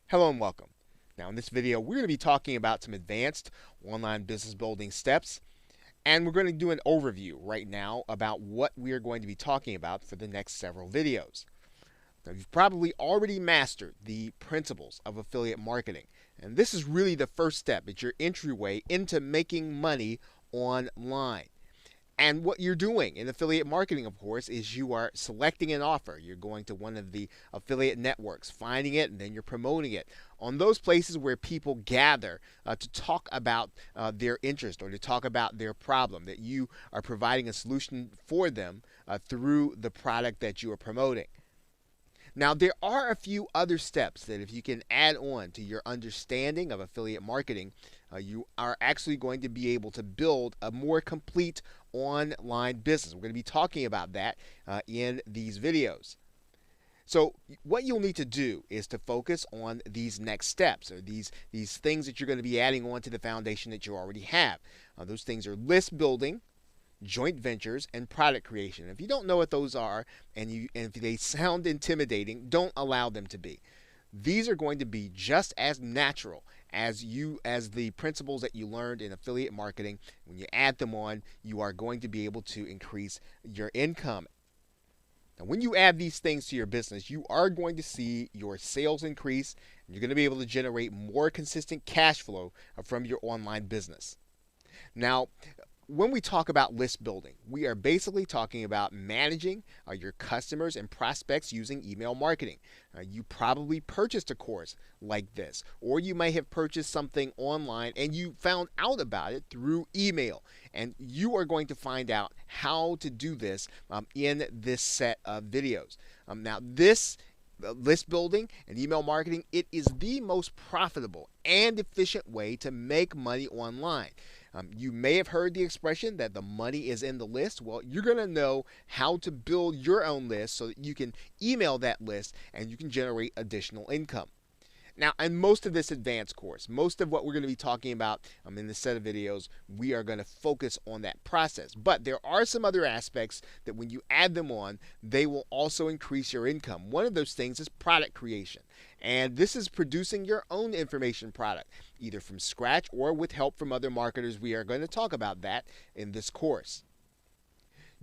Hello and welcome. Now in this video we're going to be talking about some advanced online business building steps, and we're going to do an overview right now about what we are going to be talking about for the next several videos. Now you've probably already mastered the principles of affiliate marketing, and this is really the first step. It's your entryway into making money online. And what you're doing in affiliate marketing, of course, is you are selecting an offer. You're going to one of the affiliate networks, finding it, and then you're promoting it on those places where people gather to talk about their interest or to talk about their problem, that you are providing a solution for them through the product that you are promoting. Now, there are a few other steps that if you can add on to your understanding of affiliate marketing, you are actually going to be able to build a more complete online business. We're going to be talking about that in these videos. So what you'll need to do is to focus on these next steps, or these things that you're going to be adding on to the foundation that you already have. Those things are list building, joint ventures, and product creation. If you don't know what those are, and if they sound intimidating, don't allow them to be. These are going to be just as natural as the principles that you learned in affiliate marketing. When you add them on, you are going to be able to increase your income. Now, when you add these things to your business, you are going to see your sales increase, and you're going to be able to generate more consistent cash flow from your online business. Now, when we talk about list building, we are basically talking about managing your customers and prospects using email marketing. You probably purchased a course like this, or you may have purchased something online and you found out about it through email. And you are going to find out how to do this in this set of videos. Now, this list building and email marketing, it is the most profitable and efficient way to make money online. You may have heard the expression that the money is in the list. Well, you're going to know how to build your own list so that you can email that list and you can generate additional income. Now, in most of this advanced course, most of what we're going to be talking about in this set of videos, we are going to focus on that process. But there are some other aspects that when you add them on, they will also increase your income. One of those things is product creation. And this is producing your own information product, either from scratch or with help from other marketers. We are going to talk about that in this course.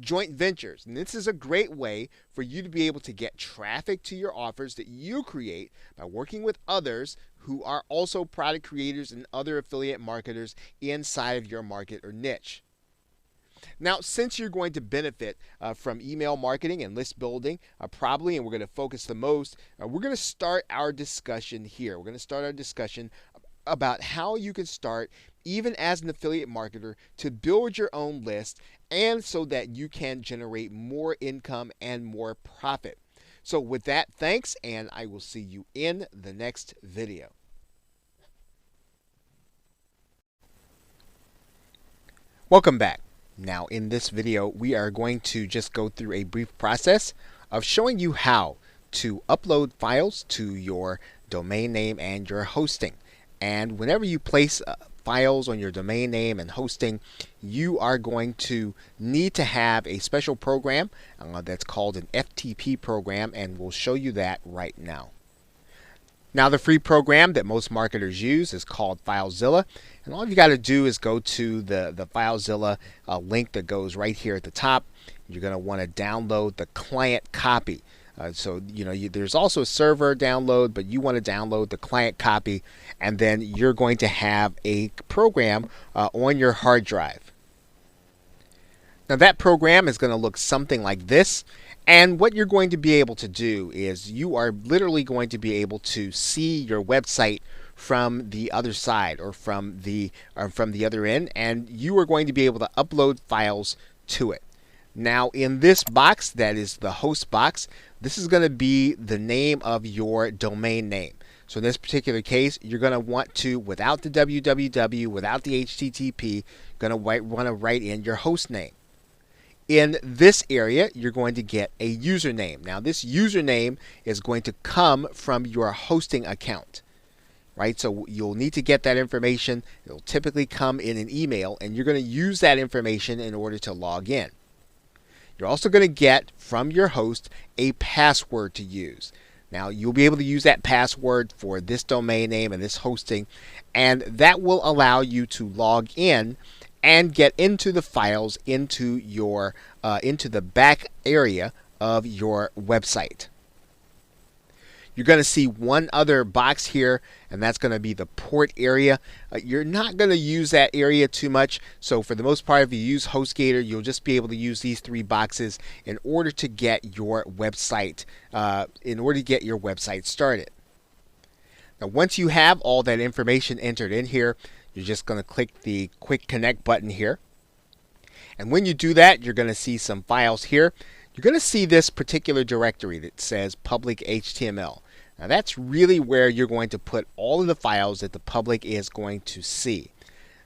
Joint ventures, and this is a great way for you to be able to get traffic to your offers that you create by working with others who are also product creators and other affiliate marketers inside of your market or niche. Now, since you're going to benefit from email marketing and list building, probably, and we're going to focus the most, we're going to start our discussion here. We're going to start our discussion about how you can start, even as an affiliate marketer, to build your own list, and so that you can generate more income and more profit. So with that, thanks, and I will see you in the next video. Welcome back. Now in this video, we are going to just go through a brief process of showing you how to upload files to your domain name and your hosting. And whenever you place files on your domain name and hosting, you are going to need to have a special program that's called an FTP program, and we'll show you that right now. Now, the free program that most marketers use is called FileZilla, and all you got to do is go to the FileZilla link that goes right here at the top. You're going to want to download the client copy. There's also a server download, but you want to download the client copy, and then you're going to have a program on your hard drive. Now that program is going to look something like this, and what you're going to be able to do is you are literally going to be able to see your website from the other side, or from the other end, and you are going to be able to upload files to it. Now in this box, that is the host box, this is going to be the name of your domain name. So in this particular case, you're going to want to, without the www, without the HTTP, want to write in your host name. In this area, you're going to get a username. Now this username is going to come from your hosting account. Right, so you'll need to get that information. It'll typically come in an email, and you're going to use that information in order to log in. You're also going to get from your host a password to use. Now you'll be able to use that password for this domain name and this hosting, and that will allow you to log in and get into the files into the back area of your website. You're going to see one other box here, and that's going to be the port area. You're not going to use that area too much, so for the most part, if you use HostGator, you'll just be able to use these three boxes in order to get your website started. Now, once you have all that information entered in here, you're just going to click the Quick Connect button here. And when you do that, you're going to see some files here. You're going to see this particular directory that says public HTML. Now that's really where you're going to put all of the files that the public is going to see.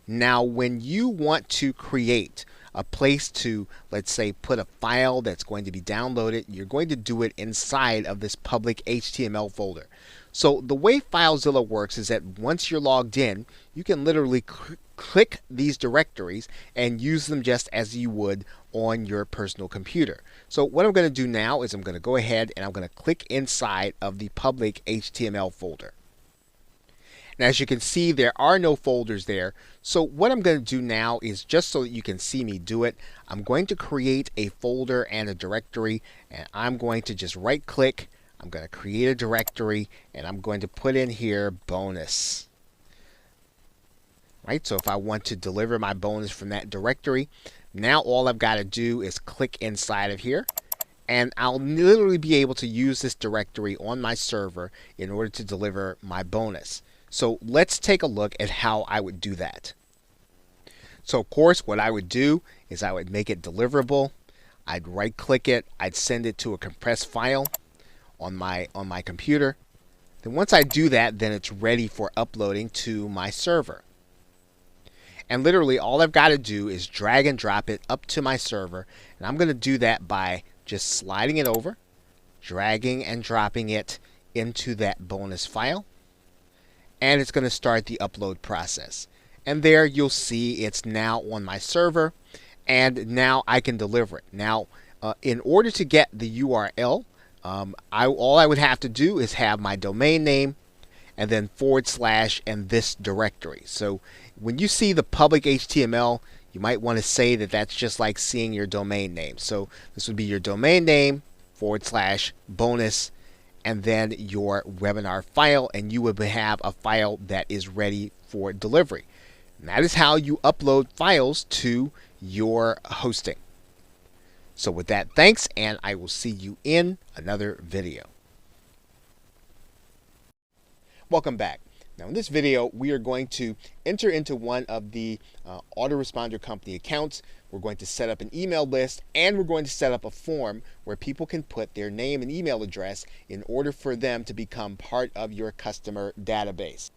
Now when you want to create a place to, let's say, put a file that's going to be downloaded, you're going to do it inside of this public HTML folder. So the way FileZilla works is that once you're logged in, you can literally click these directories and use them just as you would on your personal computer. So what I'm going to do now is I'm going to go ahead and I'm going to click inside of the public HTML folder. And as you can see, there are no folders there. So what I'm going to do now is, just so that you can see me do it, I'm going to create a folder and a directory, and I'm going to just right click. I'm going to create a directory, and I'm going to put in here bonus. Right, so if I want to deliver my bonus from that directory, now all I've got to do is click inside of here, and I'll literally be able to use this directory on my server in order to deliver my bonus. So let's take a look at how I would do that. So of course what I would do is I would make it deliverable. I'd right click it, I'd send it to a compressed file on my computer. Then once I do that, then it's ready for uploading to my server. And literally all I've got to do is drag and drop it up to my server, and I'm going to do that by just sliding it over, dragging and dropping it into that bonus file, and it's going to start the upload process. And there you'll see it's now on my server, and now I can deliver it. Now in order to get the URL, all I would have to do is have my domain name and then / and this directory. So when you see the public HTML, you might want to say that that's just like seeing your domain name. So this would be your domain name / bonus and then your webinar file, and you would have a file that is ready for delivery. And that is how you upload files to your hosting. So with that, thanks, and I will see you in another video. Welcome back. Now in this video, we are going to enter into one of the autoresponder company accounts. We're going to set up an email list, and we're going to set up a form where people can put their name and email address in order for them to become part of your customer database.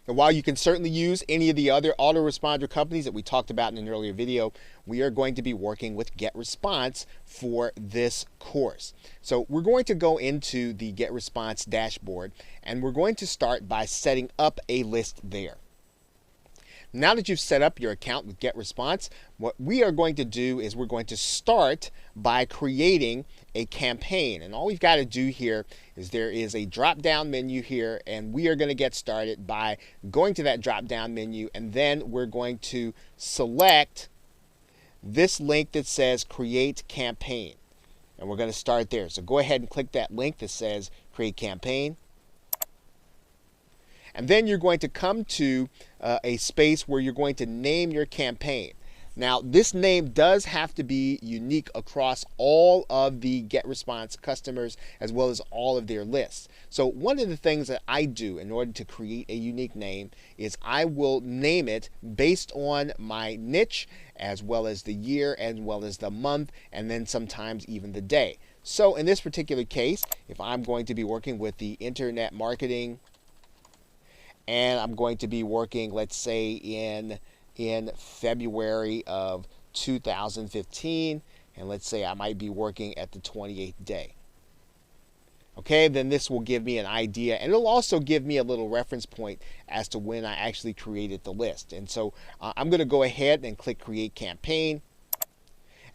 Now, while you can certainly use any of the other autoresponder companies that we talked about in an earlier video, we are going to be working with GetResponse for this course. So we're going to go into the GetResponse dashboard, and we're going to start by setting up a list there. Now that you've set up your account with GetResponse, what we are going to do is we're going to start by creating a campaign. And all we've got to do here is there is a drop-down menu here, and we are going to get started by going to that drop-down menu, and then we're going to select this link that says Create Campaign. And we're going to start there. So go ahead and click that link that says Create Campaign. And then you're going to come to a space where you're going to name your campaign. Now, this name does have to be unique across all of the GetResponse customers as well as all of their lists. So one of the things that I do in order to create a unique name is I will name it based on my niche as well as the year as well as the month, and then sometimes even the day. So in this particular case, if I'm going to be working with the internet marketing, and I'm going to be working, let's say, in February of 2015, and let's say I might be working at the 28th day. Okay, then this will give me an idea, and it'll also give me a little reference point as to when I actually created the list. And so I'm going to go ahead and click Create Campaign.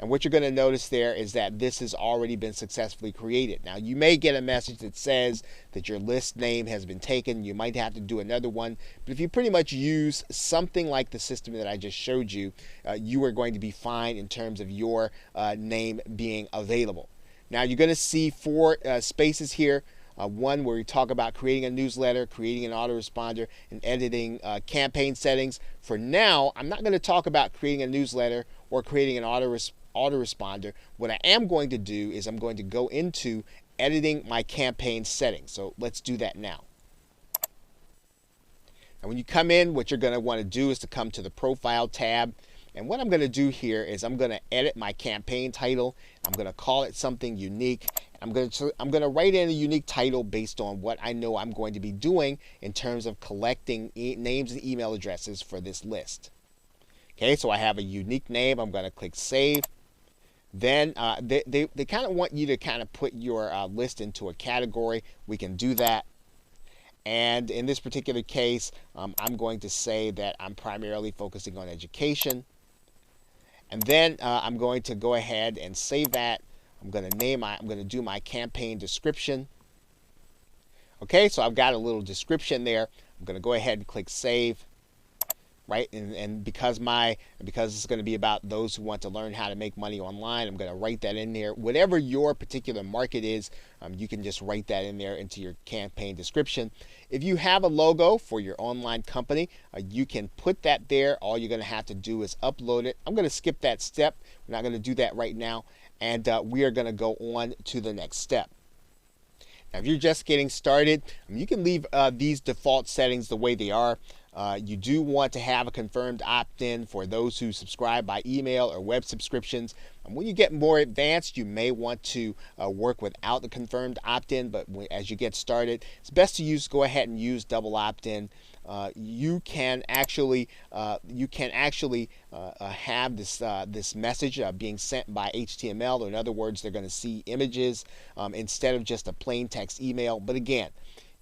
And what you're going to notice there is that this has already been successfully created. Now, you may get a message that says that your list name has been taken. You might have to do another one. But if you pretty much use something like the system that I just showed you, you are going to be fine in terms of your name being available. Now, you're going to see 4 spaces here. One where we talk about creating a newsletter, creating an autoresponder, and editing campaign settings. For now, I'm not going to talk about creating a newsletter or creating an autoresponder. What I am going to do is I'm going to go into editing my campaign settings. So let's do that now. And when you come in, what you're going to want to do is to come to the Profile tab. And what I'm going to do here is I'm going to edit my campaign title. I'm going to call it something unique. I'm going to write in a unique title based on what I know I'm going to be doing in terms of collecting names and email addresses for this list. Okay, so I have a unique name. I'm going to click Save. Then they kind of want you to kind of put your list into a category. We can do that. And in this particular case, I'm going to say that I'm primarily focusing on education. And then I'm going to go ahead and save that. I'm going to do my campaign description. Okay, so I've got a little description there. I'm going to go ahead and click Save. Right, and because it's going to be about those who want to learn how to make money online, I'm going to write that in there. Whatever your particular market is, you can just write that in there into your campaign description. If you have a logo for your online company, you can put that there. All you're going to have to do is upload it. I'm going to skip that step. We're not going to do that right now, and we are going to go on to the next step. Now, if you're just getting started, you can leave these default settings the way they are. You do want to have a confirmed opt-in for those who subscribe by email or web subscriptions. When you get more advanced, you may want to work without the confirmed opt-in, but as you get started, it's best to go ahead and use double opt-in. You can actually have this message being sent by HTML, or in other words, they're going to see images instead of just a plain text email. But again,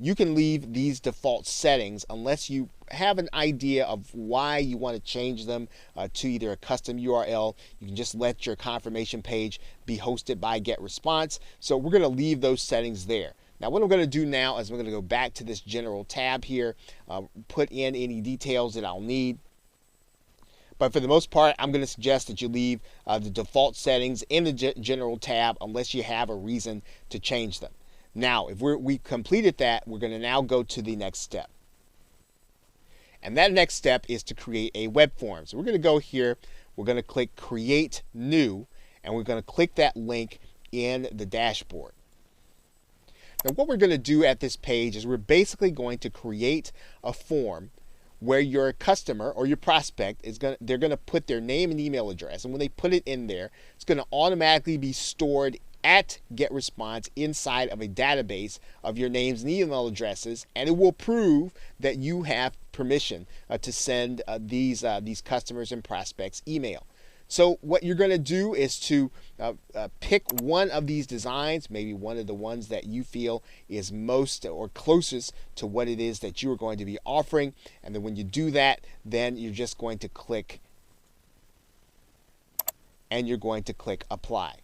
you can leave these default settings unless you have an idea of why you want to change them to either a custom URL. You can just let your confirmation page be hosted by GetResponse. So we're going to leave those settings there. Now, what I'm going to do now is I'm going to go back to this general tab here, put in any details that I'll need. But for the most part, I'm going to suggest that you leave the default settings in the general tab unless you have a reason to change them. Now, if we've completed that, we're going to now go to the next step. And that next step is to create a web form. So we're going to go here, we're going to click Create New, and we're going to click that link in the dashboard. Now, what we're going to do at this page is we're basically going to create a form where your customer or your prospect they're going to put their name and email address, and when they put it in there, it's going to automatically be stored at GetResponse inside of a database of your names and email addresses, and it will prove that you have permission to send these customers and prospects email. So what you're going to do is to pick one of these designs, maybe one of the ones that you feel is most or closest to what it is that you are going to be offering, and then when you do that, then you're just going to click and you're going to click Apply.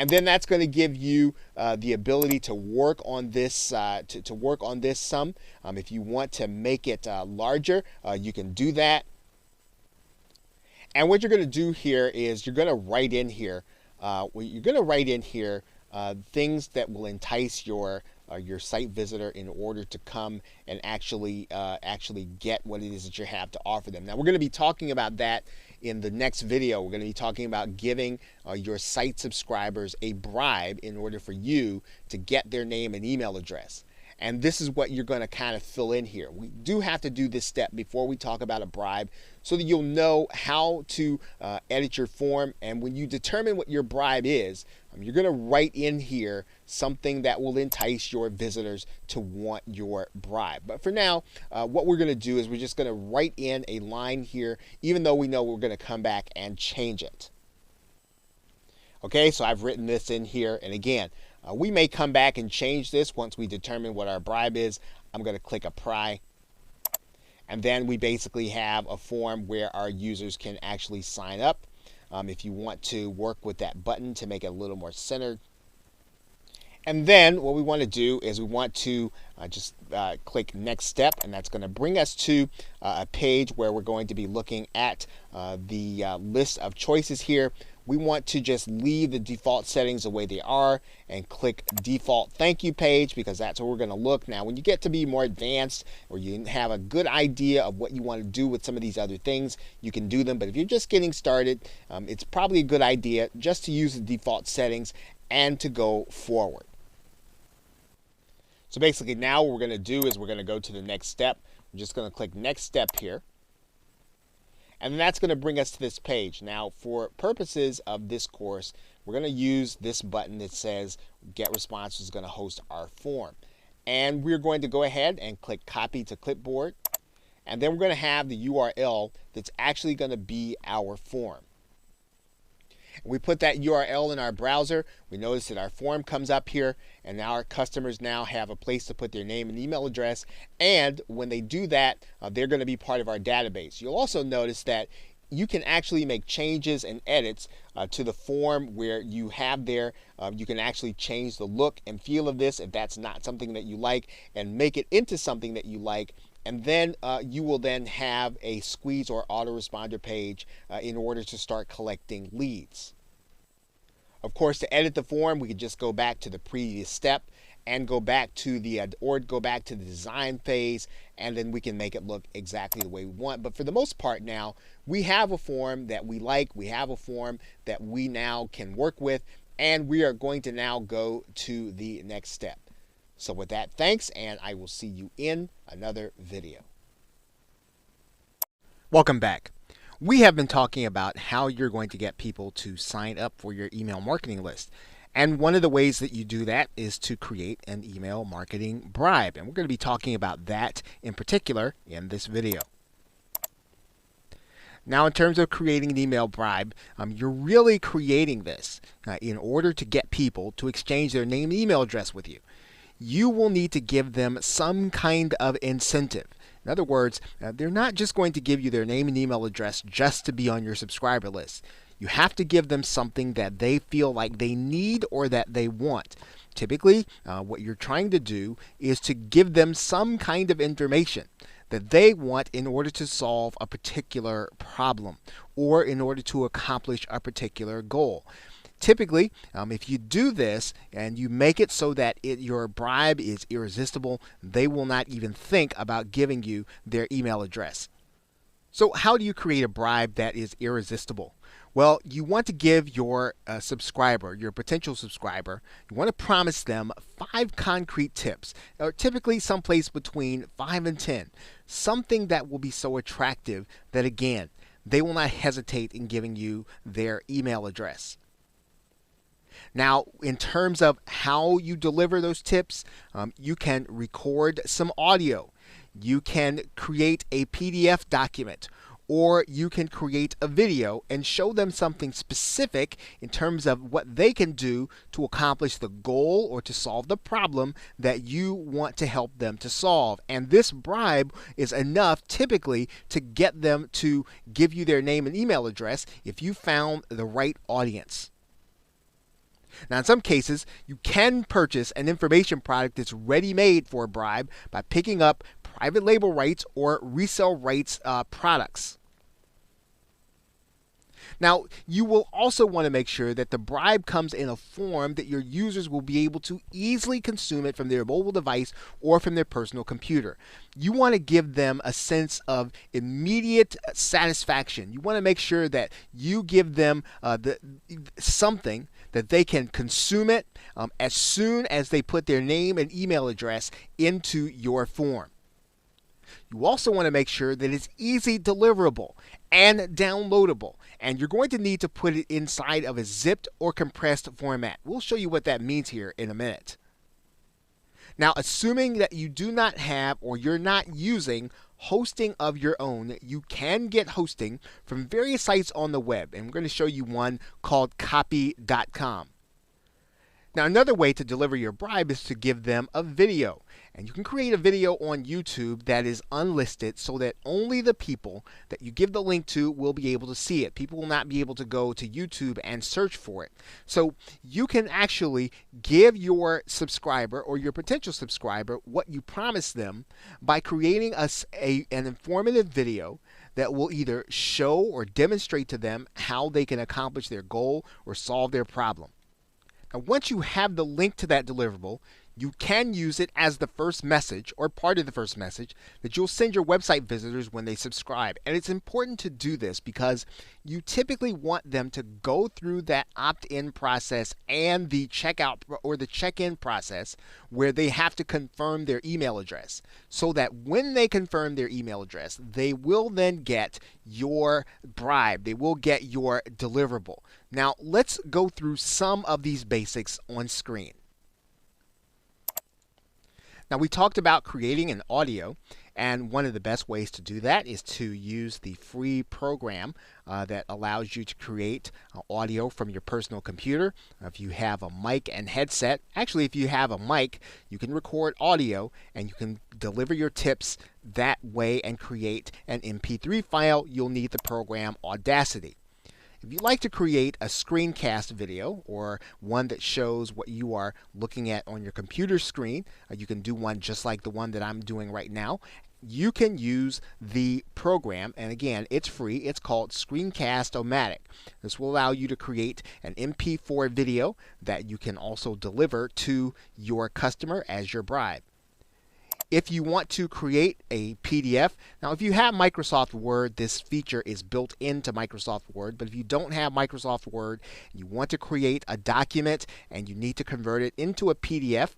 And then that's going to give you the ability to work on this to work on this some. If you want to make it larger, you can do that. And what you're going to do here is you're going to write in here. Things that will entice your site visitor in order to come and actually get what it is that you have to offer them. Now, we're going to be talking about that in the next video. We're going to be talking about giving your site subscribers a bribe in order for you to get their name and email address. And this is what you're going to kind of fill in here. We do have to do this step before we talk about a bribe so that you'll know how to edit your form. And when you determine what your bribe is, you're going to write in here something that will entice your visitors to want your bribe. But for now, what we're going to do is we're just going to write in a line here, even though we know we're going to come back and change it. Okay, so I've written this in here. And again, we may come back and change this once we determine what our bribe is. I'm going to click Apply. And then we basically have a form where our users can actually sign up. if you want to work with that button to make it a little more centered. And then what we want to do is we want to just click next step, and that's going to bring us to a page where we're going to be looking at the list of choices here. We want to just leave the default settings the way they are and click default thank you page, because that's where we're going to look. Now, when you get to be more advanced or you have a good idea of what you want to do with some of these other things, you can do them. But if you're just getting started, it's probably a good idea just to use the default settings and to go forward. So basically now what we're going to do is we're going to go to the next step. I'm just going to click next step here. And that's going to bring us to this page. Now, for purposes of this course, we're going to use this button that says Get Response, which is going to host our form. And we're going to go ahead and click Copy to Clipboard. And then we're going to have the URL that's actually going to be our form. We put that URL in our browser. We notice that our form comes up here, and now our customers now have a place to put their name and email address. And when they do that, they're going to be part of our database. You'll also notice that you can actually make changes and edits to the form where you have there. You can actually change the look and feel of this if that's not something that you like, and make it into something that you like. And then you will then have a squeeze or autoresponder page in order to start collecting leads. Of course, to edit the form, we could just go back to the previous step and go back to the design phase, and then we can make it look exactly the way we want. But for the most part now, we have a form that we like, we have a form that we now can work with, and we are going to now go to the next step. So with that, thanks, and I will see you in another video. Welcome back. We have been talking about how you're going to get people to sign up for your email marketing list. And one of the ways that you do that is to create an email marketing bribe. And we're going to be talking about that in particular in this video. Now, in terms of creating an email bribe, you're really creating this in order to get people to exchange their name and email address with you. You will need to give them some kind of incentive. In other words, they're not just going to give you their name and email address just to be on your subscriber list. You have to give them something that they feel like they need or that they want. Typically, what you're trying to do is to give them some kind of information that they want in order to solve a particular problem or in order to accomplish a particular goal. Typically, if you do this and you make it so that your bribe is irresistible, they will not even think about giving you their email address. So how do you create a bribe that is irresistible? Well, you want to give your subscriber, your potential subscriber, you want to promise them 5 concrete tips, or typically someplace between 5 and 10, something that will be so attractive that, again, they will not hesitate in giving you their email address. Now, in terms of how you deliver those tips, you can record some audio. You can create a PDF document, or you can create a video and show them something specific in terms of what they can do to accomplish the goal or to solve the problem that you want to help them to solve. And this bribe is enough typically to get them to give you their name and email address if you found the right audience. Now, in some cases, you can purchase an information product that's ready-made for a bribe by picking up private label rights or resale rights products. Now, you will also want to make sure that the bribe comes in a form that your users will be able to easily consume it from their mobile device or from their personal computer. You want to give them a sense of immediate satisfaction. You want to make sure that you give them something that they can consume it as soon as they put their name and email address into your form. You also want to make sure that it's easy deliverable and downloadable, and you're going to need to put it inside of a zipped or compressed format. We'll show you what that means here in a minute. Now, assuming that you do not have or you're not using hosting of your own, you can get hosting from various sites on the web, and we're going to show you one called copy.com. Now, another way to deliver your bribe is to give them a video. And you can create a video on YouTube that is unlisted so that only the people that you give the link to will be able to see it. People will not be able to go to YouTube and search for it. So you can actually give your subscriber or your potential subscriber what you promised them by creating an informative video that will either show or demonstrate to them how they can accomplish their goal or solve their problem. Now, once you have the link to that deliverable, you can use it as the first message or part of the first message that you'll send your website visitors when they subscribe. And it's important to do this because you typically want them to go through that opt-in process and the checkout or the check-in process where they have to confirm their email address, so that when they confirm their email address, they will then get your bribe. They will get your deliverable. Now, let's go through some of these basics on screen. Now, we talked about creating an audio, and one of the best ways to do that is to use the free program that allows you to create audio from your personal computer. If you have a mic and headset, actually if you have a mic, you can record audio and you can deliver your tips that way and create an MP3 file. You'll need the program Audacity. If you'd like to create a screencast video or one that shows what you are looking at on your computer screen, you can do one just like the one that I'm doing right now. You can use the program, and again, it's free. It's called Screencast-O-Matic. This will allow you to create an MP4 video that you can also deliver to your customer as your bribe. If you want to create a PDF, now if you have Microsoft Word, this feature is built into Microsoft Word, but if you don't have Microsoft Word, you want to create a document and you need to convert it into a PDF,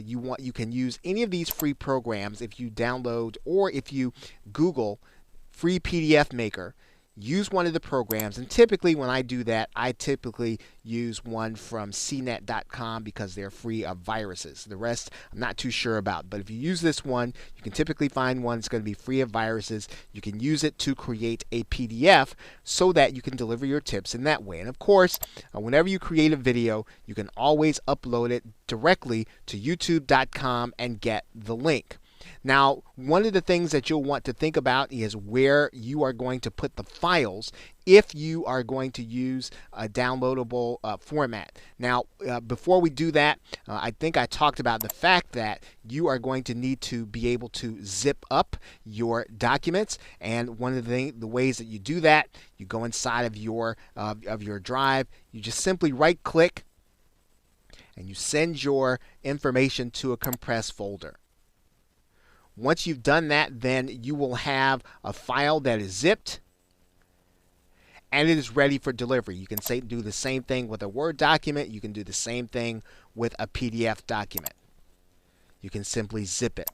you can use any of these free programs if you download or if you Google free PDF maker. Use one of the programs, and typically when I do that, I typically use one from cnet.com because they're free of viruses. The rest I'm not too sure about, but if you use this one, you can typically find one that's going to be free of viruses. You can use it to create a PDF so that you can deliver your tips in that way. And of course, whenever you create a video, you can always upload it directly to youtube.com and get the link. Now, one of the things that you'll want to think about is where you are going to put the files if you are going to use a downloadable format. Now, before we do that, I think I talked about the fact that you are going to need to be able to zip up your documents, and one of the ways that you do that, you go inside of your drive, you just simply right-click, and you send your information to a compressed folder. Once you've done that, then you will have a file that is zipped and it is ready for delivery. You can do the same thing with a Word document. You can do the same thing with a PDF document. You can simply zip it.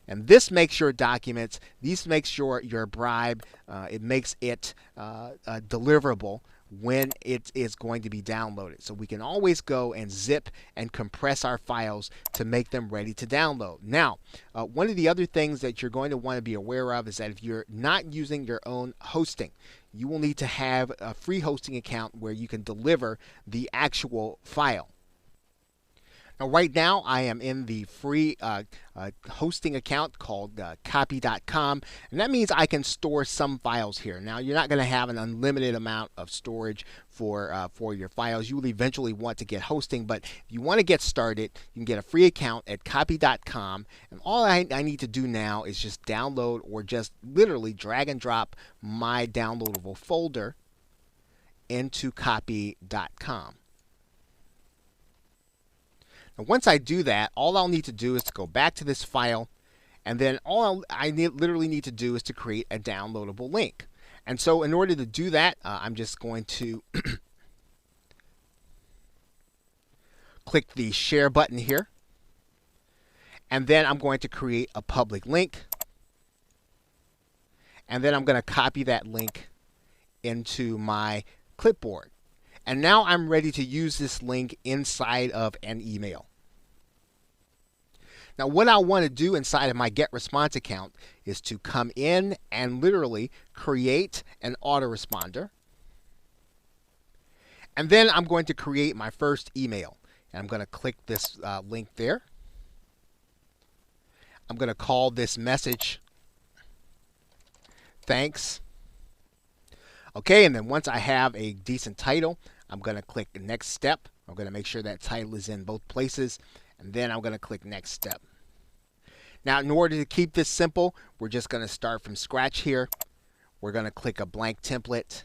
And this makes your documents, these makes your bribe, it makes it deliverable when it is going to be downloaded. So we can always go and zip and compress our files to make them ready to download. Now, one of the other things that you're going to want to be aware of is that if you're not using your own hosting, you will need to have a free hosting account where you can deliver the actual file. Now, right now, I am in the free hosting account called copy.com, and that means I can store some files here. Now, you're not going to have an unlimited amount of storage for your files. You will eventually want to get hosting, but if you want to get started, you can get a free account at copy.com, and all I need to do now is just download or just literally drag and drop my downloadable folder into copy.com. Now, once I do that, all I'll need to do is to go back to this file, and then all I literally need to do is to create a downloadable link. And so in order to do that, I'm just going to click the share button here, and then I'm going to create a public link, and then I'm going to copy that link into my clipboard. And now I'm ready to use this link inside of an email. Now, what I want to do inside of my GetResponse account is to come in and literally create an autoresponder. And then I'm going to create my first email. And I'm going to click this link there. I'm going to call this message thanks. Okay, and then once I have a decent title, I'm going to click next step. I'm going to make sure that title is in both places, and then I'm going to click next step. Now, in order to keep this simple, we're just going to start from scratch here. We're going to click a blank template.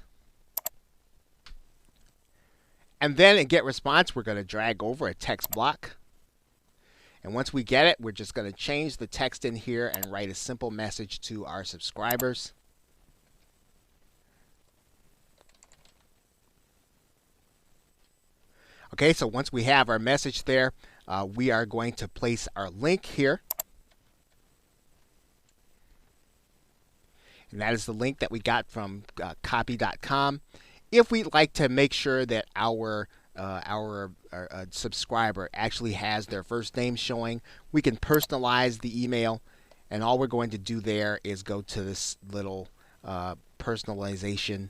And then in get response, we're going to drag over a text block. And once we get it, we're just going to change the text in here and write a simple message to our subscribers. Okay, so once we have our message there, we are going to place our link here. And that is the link that we got from copy.com. If we'd like to make sure that our subscriber actually has their first name showing, we can personalize the email. And all we're going to do there is go to this little personalization,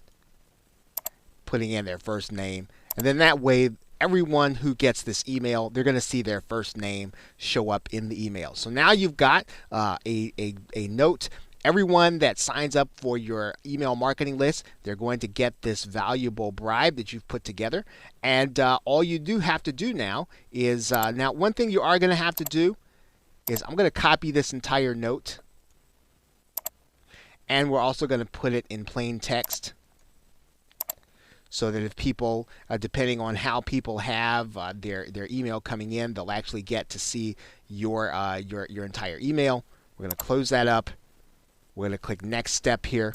putting in their first name. And then that way, everyone who gets this email, they're going to see their first name show up in the email. So now you've got a note. Everyone that signs up for your email marketing list, they're going to get this valuable bribe that you've put together. And all you do have to do now is, now one thing you are going to have to do is I'm going to copy this entire note. And we're also going to put it in plain text, so that if people, depending on how people have their email coming in, they'll actually get to see your entire email. We're going to close that up. We're going to click next step here.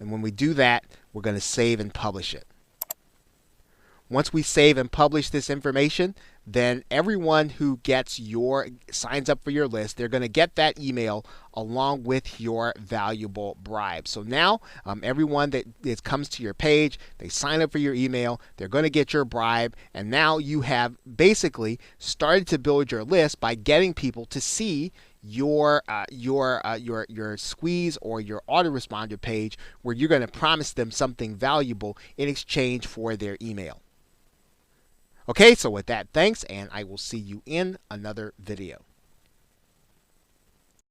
And when we do that, we're going to save and publish it. Once we save and publish this information, then everyone who signs up for your list, they're going to get that email along with your valuable bribe. So now everyone that comes to your page, they sign up for your email, they're going to get your bribe, and now you have basically started to build your list by getting people to see your squeeze or your autoresponder page, where you're going to promise them something valuable in exchange for their email. Okay, so with that, thanks, and I will see you in another video.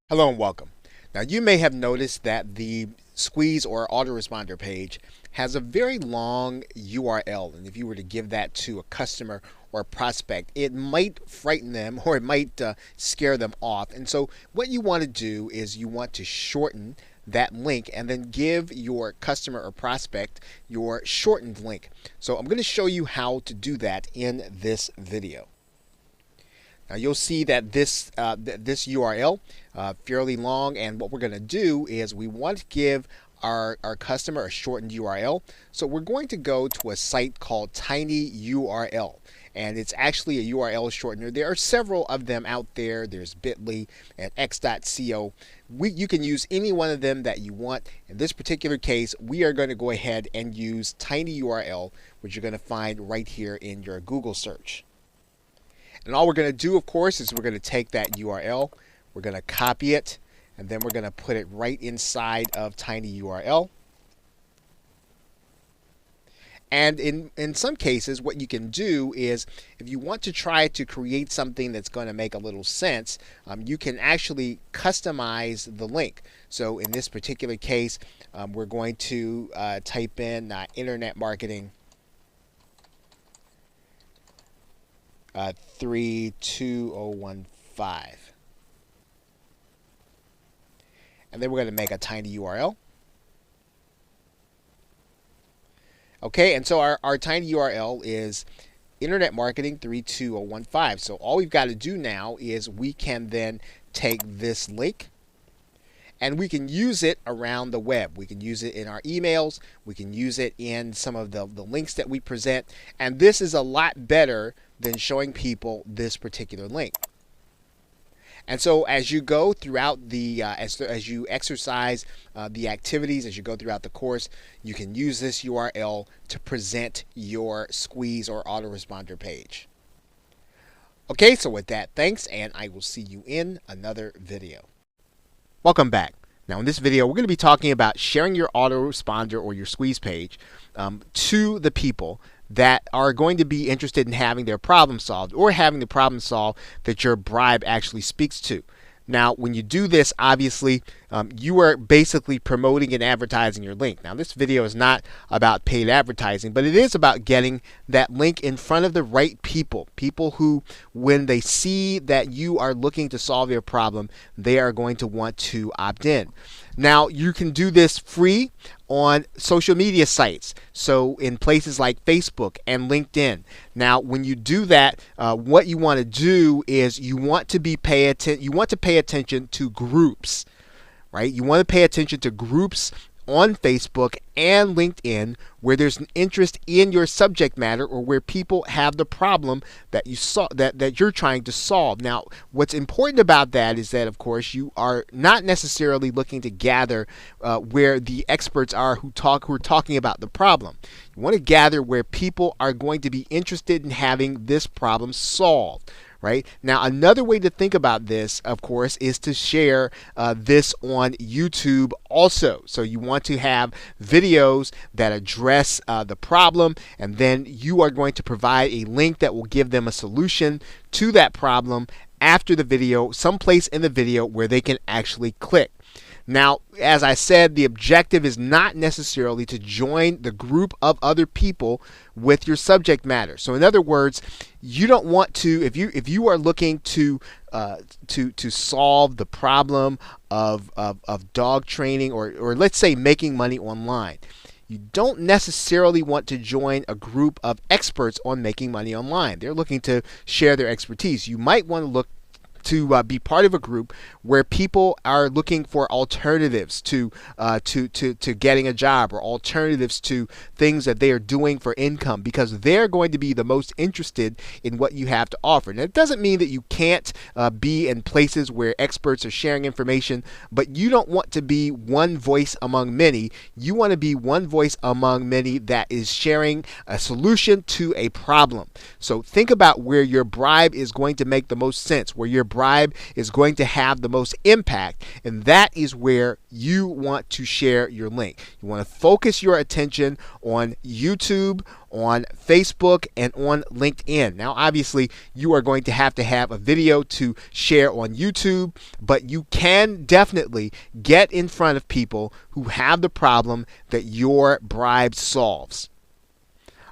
Hello and welcome. Now, you may have noticed that the squeeze or autoresponder page has a very long URL, and if you were to give that to a customer or a prospect, it might frighten them or it might scare them off. And so what you want to do is you want to shorten that link and then give your customer or prospect your shortened link. So I'm going to show you how to do that in this video. Now you'll see that this URL fairly long, and what we're going to do is we want to give our customer a shortened URL. So we're going to go to a site called tinyurl, and it's actually a URL shortener. There are several of them out there. There's bit.ly and x.co. You can use any one of them that you want. In this particular case, we are going to go ahead and use tinyurl, which you're going to find right here in your Google search. And all we're going to do, of course, is we're going to take that URL, we're going to copy it, and then we're going to put it right inside of tinyurl. And in some cases, what you can do is, if you want to try to create something that's going to make a little sense, you can actually customize the link. So in this particular case, we're going to type in internet marketing 32015. And then we're going to make a tiny URL. Okay, and so our tiny URL is internet marketing 32015. So all we've got to do now is we can then take this link and we can use it around the web. We can use it in our emails. We can use it in some of the links that we present. And this is a lot better than showing people this particular link. And so as you go throughout the, as you exercise the activities, as you go throughout the course, you can use this URL to present your squeeze or autoresponder page. Okay, so with that, thanks, and I will see you in another video. Welcome back. Now in this video, we're going to be talking about sharing your autoresponder or your squeeze page to the people that are going to be interested in having their problem solved, or having the problem solved that your bribe actually speaks to. Now, when you do this, obviously, you are basically promoting and advertising your link. Now, this video is not about paid advertising, but it is about getting that link in front of the right people. People who, when they see that you are looking to solve their problem, they are going to want to opt in. Now, you can do this free on social media sites, so in places like Facebook and LinkedIn. Now, when you do that, what you want to do is you want to pay attention to groups, right? You want to pay attention to groups on Facebook and LinkedIn where there's an interest in your subject matter, or where people have the problem that you're trying to solve. Now, what's important about that is that, of course, you are not necessarily looking to gather where the experts are who are talking about the problem. You want to gather where people are going to be interested in having this problem solved. Right? Now, another way to think about this, of course, is to share this on YouTube also. So you want to have videos that address the problem, and then you are going to provide a link that will give them a solution to that problem after the video, someplace in the video where they can actually click. Now, as I said, the objective is not necessarily to join the group of other people with your subject matter. So in other words, you don't want to, if you are looking to solve the problem of dog training, or let's say making money online, you don't necessarily want to join a group of experts on making money online. They're looking to share their expertise. You might want to look to be part of a group where people are looking for alternatives to getting a job, or alternatives to things that they are doing for income, because they're going to be the most interested in what you have to offer. Now, it doesn't mean that you can't be in places where experts are sharing information, but you don't want to be one voice among many. You want to be one voice among many that is sharing a solution to a problem. So think about where your bribe is going to make the most sense, where your bribe is going to have the most impact, and that is where you want to share your link. You want to focus your attention on YouTube, on Facebook, and on LinkedIn. Now, obviously, you are going to have a video to share on YouTube, but you can definitely get in front of people who have the problem that your bribe solves.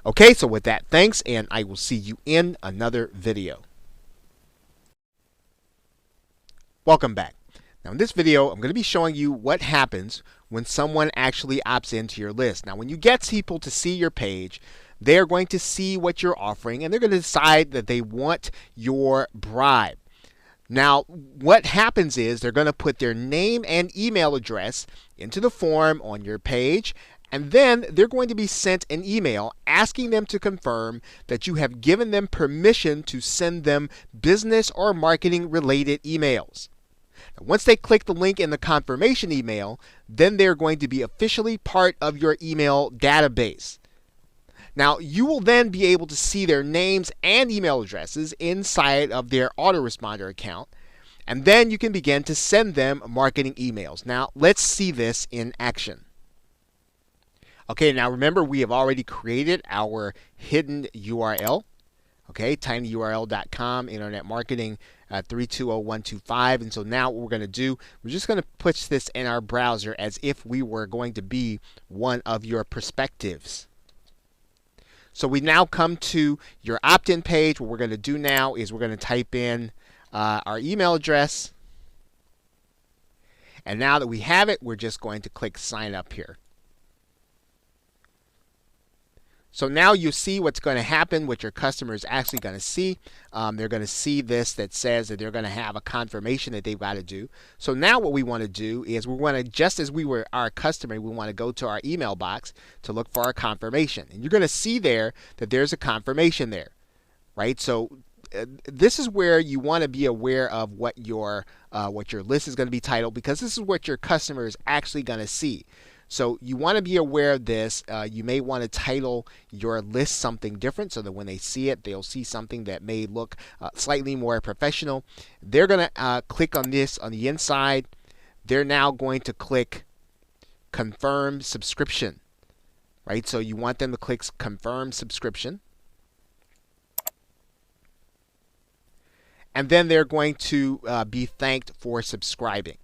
Okay, so with that, thanks, and I will see you in another video. Welcome back. Now, in this video, I'm going to be showing you what happens when someone actually opts into your list. Now, when you get people to see your page, they're going to see what you're offering, and they're going to decide that they want your bribe. Now, what happens is they're going to put their name and email address into the form on your page, and then they're going to be sent an email asking them to confirm that you have given them permission to send them business or marketing related emails. Once they click the link in the confirmation email, then they're going to be officially part of your email database. Now, you will then be able to see their names and email addresses inside of their autoresponder account, and then you can begin to send them marketing emails. Now, let's see this in action. Okay, now remember, we have already created our hidden URL. Okay, tinyurl.com, internet marketing 320125. And so now what we're going to do, we're just going to push this in our browser as if we were going to be one of your prospectives. So we now come to your opt-in page. What we're going to do now is we're going to type in our email address. And now that we have it, we're just going to click sign up here. So now you see what's going to happen, what your customer is actually going to see. They're going to see this that says that they're going to have a confirmation that they've got to do. So now what we want to do is we want to, just as we were our customer, we want to go to our email box to look for our confirmation. And you're going to see there that there's a confirmation there, right? So this is where you want to be aware of what your list is going to be titled, because this is what your customer is actually going to see. So you want to be aware of this. You may want to title your list something different so that when they see it, they'll see something that may look slightly more professional. They're going to click on this on the inside. They're now going to click confirm subscription, right? So you want them to click confirm subscription. and then they're going to be thanked for subscribing.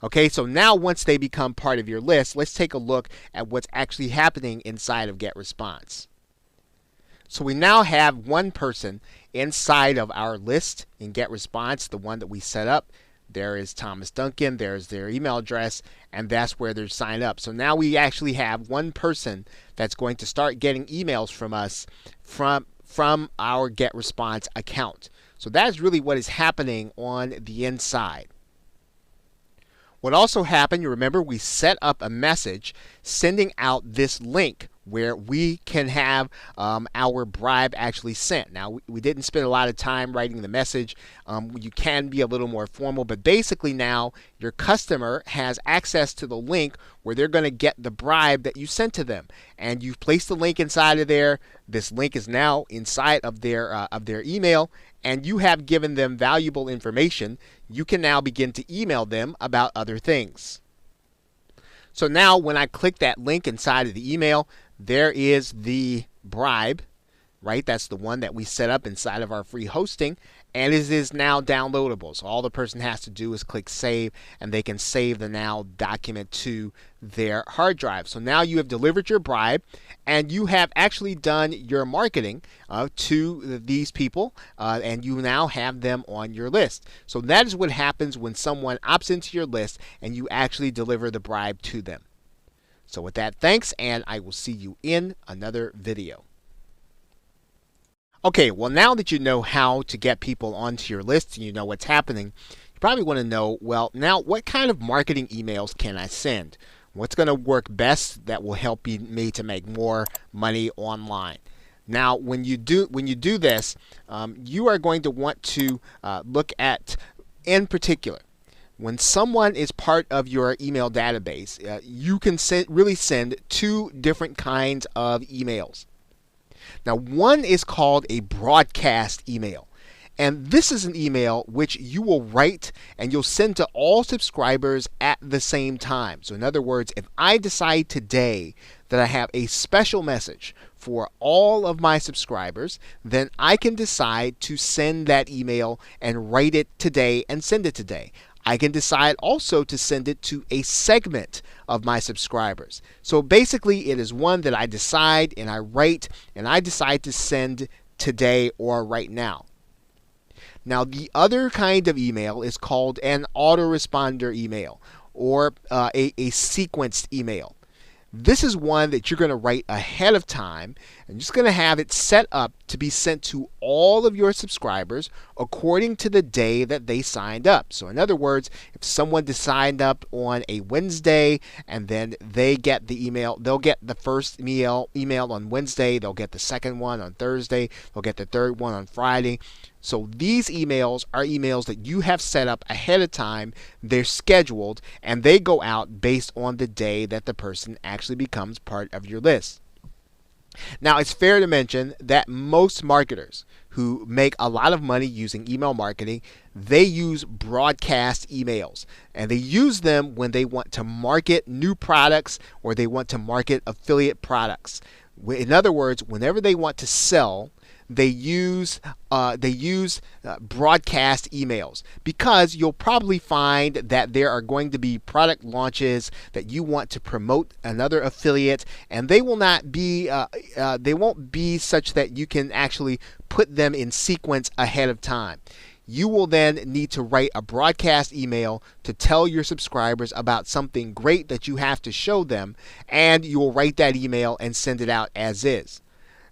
Okay, so now once they become part of your list, let's take a look at what's actually happening inside of GetResponse. So we now have one person inside of our list in GetResponse, the one that we set up. There is Thomas Duncan, there's their email address, and that's where they're signed up. So now we actually have one person that's going to start getting emails from us from our GetResponse account. So that's really what is happening on the inside. What also happened, you remember, we set up a message sending out this link where we can have our bribe actually sent. Now, we didn't spend a lot of time writing the message. You can be a little more formal, but basically now your customer has access to the link where they're going to get the bribe that you sent to them. And you've placed the link inside of there. This link is now inside of their email, and you have given them valuable information. You can now begin to email them about other things. So now when I click that link inside of the email, there is the bribe, right? That's the one that we set up inside of our free hosting, and it is now downloadable. So all the person has to do is click save, and they can save the now document to their hard drive. So now you have delivered your bribe, and you have actually done your marketing to these people, and you now have them on your list. So that is what happens when someone opts into your list and you actually deliver the bribe to them. So with that, thanks, and I will see you in another video. Okay, well, now that you know how to get people onto your list and you know what's happening, you probably want to know, well, now what kind of marketing emails can I send? What's going to work best that will help me to make more money online? Now, when you do this, you are going to want to look at, in particular, when someone is part of your email database, you can really send two different kinds of emails. Now, one is called a broadcast email. And this is an email which you will write and you'll send to all subscribers at the same time. So in other words, if I decide today that I have a special message for all of my subscribers, then I can decide to send that email and write it today and send it today. I can decide also to send it to a segment of my subscribers. So basically it is one that I decide and I write and I decide to send today or right now. Now the other kind of email is called an autoresponder email or a sequenced email. This is one that you're going to write ahead of time and just going to have it set up to be sent to all of your subscribers according to the day that they signed up. So in other words, if someone signed up on a Wednesday and then they get the email, they'll get the first email on Wednesday, they'll get the second one on Thursday, they'll get the third one on Friday. So these emails are emails that you have set up ahead of time. They're scheduled and they go out based on the day that the person actually becomes part of your list. Now, it's fair to mention that most marketers who make a lot of money using email marketing, they use broadcast emails. And they use them when they want to market new products or they want to market affiliate products. In other words, whenever they want to sell, they use broadcast emails, because you'll probably find that there are going to be product launches that you want to promote another affiliate, and they will not be they won't be such that you can actually put them in sequence ahead of time. You will then need to write a broadcast email to tell your subscribers about something great that you have to show them, and you will write that email and send it out as is.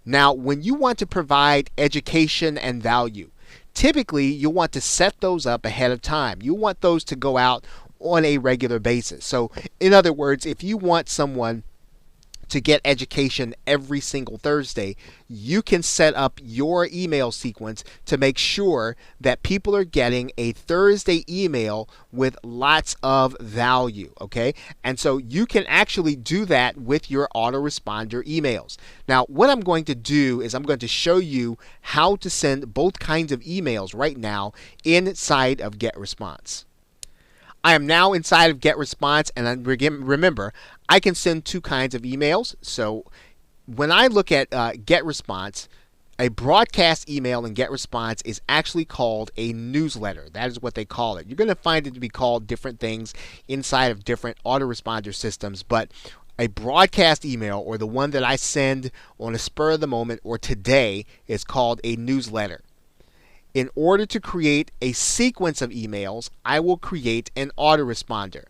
Now, when you want to provide education and value, typically you'll want to set those up ahead of time. You want those to go out on a regular basis. So, in other words, if you want someone to get education every single Thursday, you can set up your email sequence to make sure that people are getting a Thursday email with lots of value, okay? And so you can actually do that with your autoresponder emails. Now, what I'm going to do is I'm going to show you how to send both kinds of emails right now inside of GetResponse. I am now inside of GetResponse, and remember, I can send two kinds of emails. So when I look at GetResponse, A broadcast email and GetResponse is actually called a newsletter. That is what they call it. You're going to find it to be called different things inside of different autoresponder systems, but a broadcast email, or the one that I send on a spur of the moment or today, is called a newsletter. In order to create a sequence of emails, I will create an autoresponder.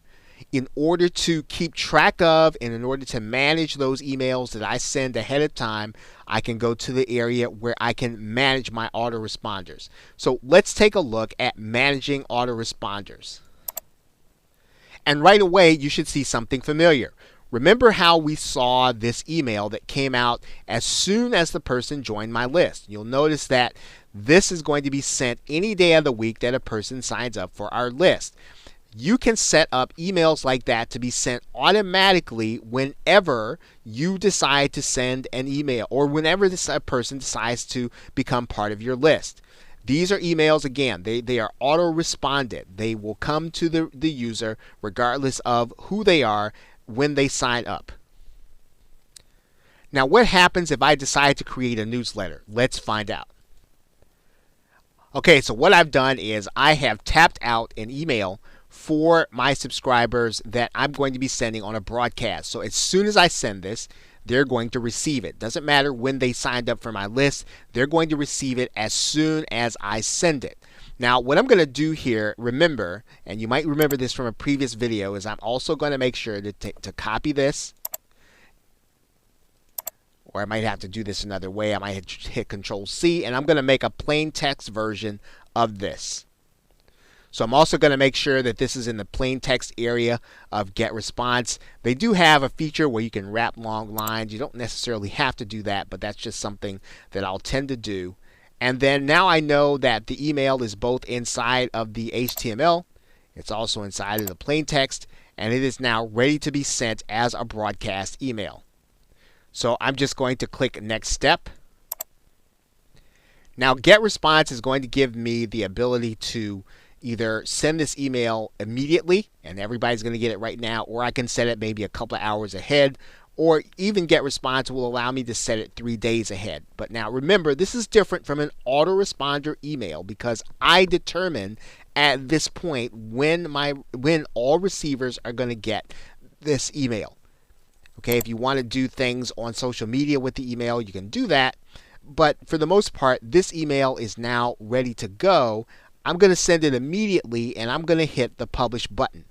In order to keep track of and in order to manage those emails that I send ahead of time, I can go to the area where I can manage my autoresponders. So let's take a look at managing autoresponders. And right away, you should see something familiar. Remember how we saw this email that came out as soon as the person joined my list. You'll notice that this is going to be sent any day of the week that a person signs up for our list. You can set up emails like that to be sent automatically whenever you decide to send an email, or whenever this person decides to become part of your list. These are emails, again, they are auto-responded. They will come to the user regardless of who they are when they sign up. Now, what happens if I decide to create a newsletter? Let's find out. Okay, so what I've done is I have tapped out an email for my subscribers that I'm going to be sending on a broadcast. So as soon as I send this, they're going to receive it. Doesn't matter when they signed up for my list, they're going to receive it as soon as I send it. Now, what I'm going to do here, remember, and you might remember this from a previous video, is I'm also going to make sure to copy this. Or I might have to do this another way. I might hit Control-C, and I'm going to make a plain text version of this. So I'm also going to make sure that this is in the plain text area of GetResponse. They do have a feature where you can wrap long lines. You don't necessarily have to do that, but that's just something that I'll tend to do. And then now I know that the email is both inside of the HTML, it's also inside of the plain text, and it is now ready to be sent as a broadcast email. So I'm just going to click Next Step. Now GetResponse is going to give me the ability to either send this email immediately, and everybody's going to get it right now, or I can set it maybe a couple of hours ahead, or even GetResponse will allow me to set it 3 days ahead. But now remember, this is different from an autoresponder email because I determine at this point when all receivers are going to get this email. Okay, if you want to do things on social media with the email, you can do that. But for the most part, this email is now ready to go. I'm going to send it immediately, and I'm going to hit the Publish button.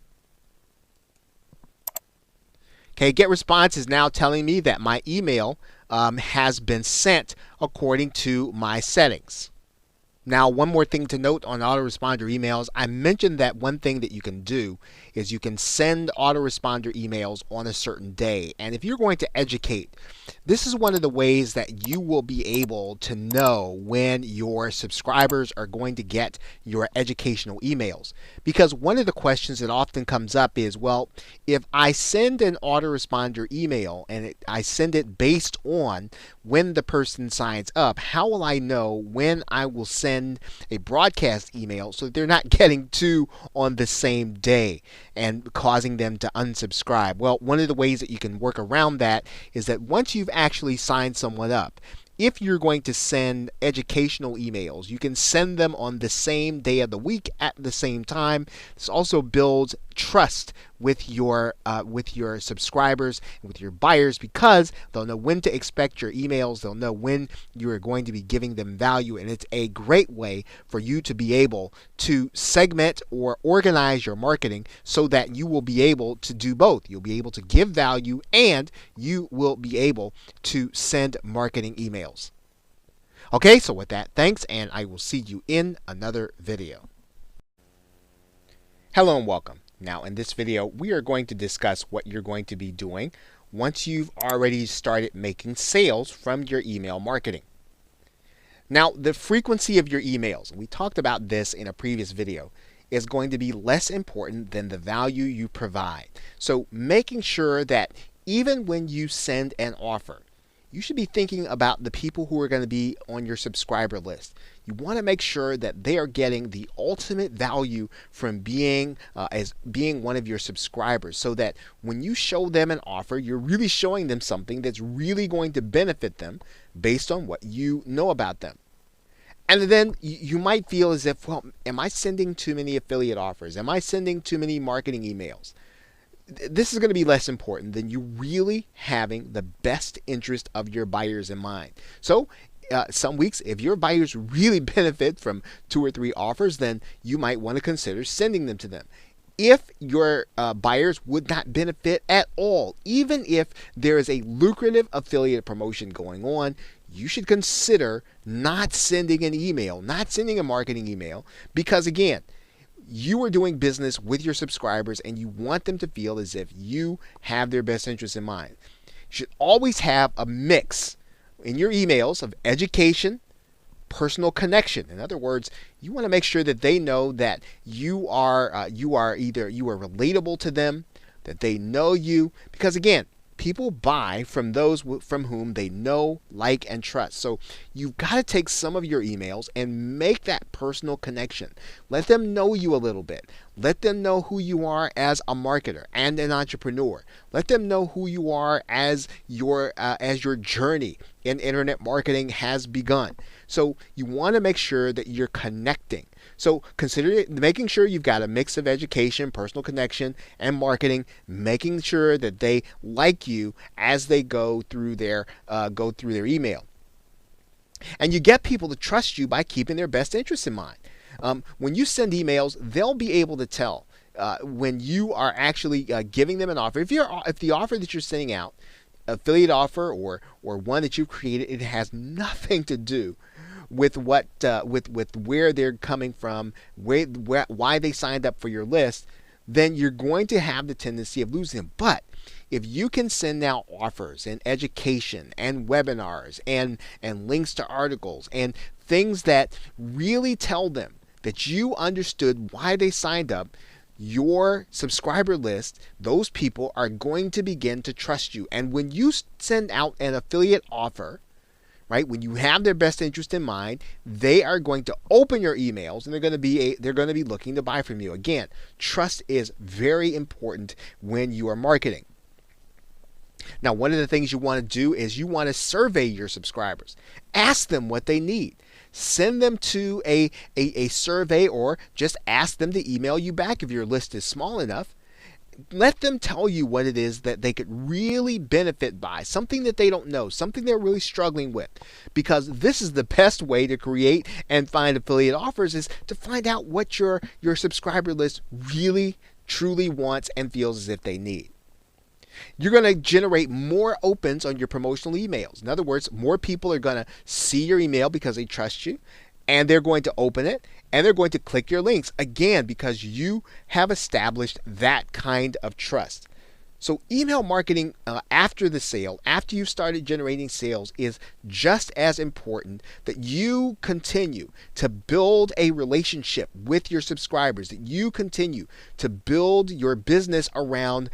Okay, GetResponse is now telling me that my email has been sent according to my settings. Now, one more thing to note on autoresponder emails. I mentioned that one thing that you can do is you can send autoresponder emails on a certain day. And if you're going to educate, this is one of the ways that you will be able to know when your subscribers are going to get your educational emails. Because one of the questions that often comes up is, well, if I send an autoresponder email and I send it based on when the person signs up, how will I know when I will send a broadcast email so that they're not getting two on the same day and causing them to unsubscribe? Well, one of the ways that you can work around that is that once you've actually signed someone up, if you're going to send educational emails, you can send them on the same day of the week at the same time. This also builds trust with your subscribers and with your buyers because they'll know when to expect your emails. They'll know when you are going to be giving them value, and it's a great way for you to be able to segment or organize your marketing so that you will be able to do both. You'll be able to give value and you will be able to send marketing emails. Okay, so with that, thanks, and I will see you in another video. Hello and welcome. Now in this video, we are going to discuss what you're going to be doing once you've already started making sales from your email marketing. Now, the frequency of your emails, we talked about this in a previous video, is going to be less important than the value you provide. So making sure that even when you send an offer, you should be thinking about the people who are going to be on your subscriber list. You want to make sure that they are getting the ultimate value from being one of your subscribers, so that when you show them an offer, you're really showing them something that's really going to benefit them based on what you know about them. And then you might feel as if, well, am I sending too many affiliate offers? Am I sending too many marketing emails? This is going to be less important than you really having the best interest of your buyers in mind. So some weeks, if your buyers really benefit from 2 or 3 offers, then you might want to consider sending them to them. If your buyers would not benefit at all, even if there is a lucrative affiliate promotion going on, you should consider not sending an email, not sending a marketing email, because again, you are doing business with your subscribers and you want them to feel as if you have their best interests in mind. You should always have a mix in your emails of education, personal connection. In other words, you want to make sure that they know that you are relatable to them, that they know you, because again, people buy from those from whom they know, like, and trust. So you've got to take some of your emails and make that personal connection. Let them know you a little bit. Let them know who you are as a marketer and an entrepreneur. Let them know who you are as your journey in internet marketing has begun. So you want to make sure that you're connecting. So consider making sure you've got a mix of education, personal connection, and marketing, making sure that they like you as they go through their email. And you get people to trust you by keeping their best interests in mind. When you send emails, they'll be able to tell when you are actually giving them an offer. If the offer that you're sending out, affiliate offer or one that you've created, it has nothing to do with what with where they're coming from, why they signed up for your list, then you're going to have the tendency of losing them. But if you can send out offers and education and webinars and links to articles and things that really tell them that you understood why they signed up, your subscriber list, those people are going to begin to trust you. And when you send out an affiliate offer, right, when you have their best interest in mind, they are going to open your emails and they're going to be looking to buy from you. Again, trust is very important when you are marketing. Now, one of the things you want to do is you want to survey your subscribers. Ask them what they need. Send them to a survey, or just ask them to email you back if your list is small enough. Let them tell you what it is that they could really benefit by, something that they don't know, something they're really struggling with. Because this is the best way to create and find affiliate offers, is to find out what your subscriber list really, truly wants and feels as if they need. You're going to generate more opens on your promotional emails. In other words, more people are going to see your email because they trust you, and they're going to open it, and they're going to click your links, again, because you have established that kind of trust. So email marketing after the sale, after you've started generating sales, is just as important, that you continue to build a relationship with your subscribers, that you continue to build your business around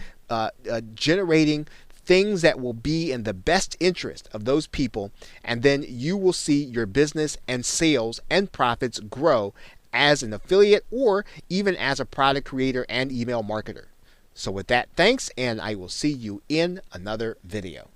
generating things that will be in the best interest of those people, and then you will see your business and sales and profits grow as an affiliate or even as a product creator and email marketer. So with that, thanks, and I will see you in another video.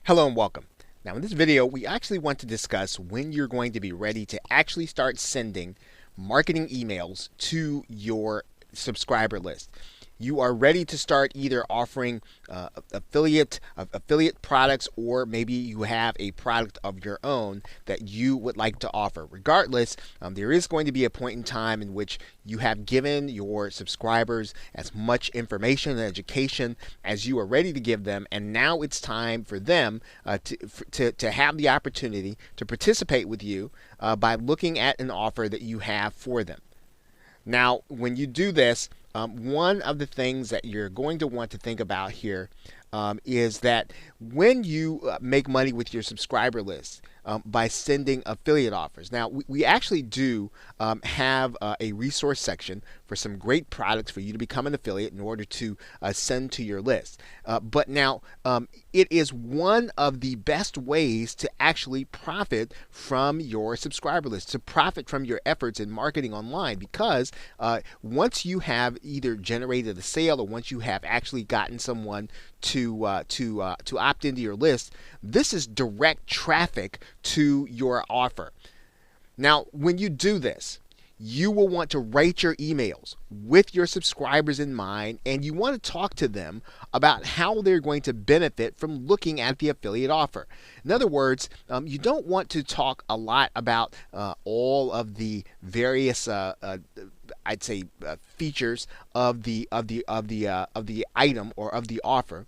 Hello and welcome. Now in this video, we actually want to discuss when you're going to be ready to actually start sending marketing emails to your subscriber list. You are ready to start either offering affiliate products, or maybe you have a product of your own that you would like to offer. Regardless, there is going to be a point in time in which you have given your subscribers as much information and education as you are ready to give them, and now it's time for them to have the opportunity to participate with you by looking at an offer that you have for them. Now, when you do this, one of the things that you're going to want to think about here is that when you make money with your subscriber list, by sending affiliate offers. Now, we actually do have a resource section for some great products for you to become an affiliate in order to send to your list. But now, it is one of the best ways to actually profit from your subscriber list, to profit from your efforts in marketing online, because once you have either generated a sale or once you have actually gotten someone to opt into your list, this is direct traffic to your offer. Now, when you do this, you will want to write your emails with your subscribers in mind, and you want to talk to them about how they're going to benefit from looking at the affiliate offer. In other words, you don't want to talk a lot about all of the various I'd say features of the item or of the offer.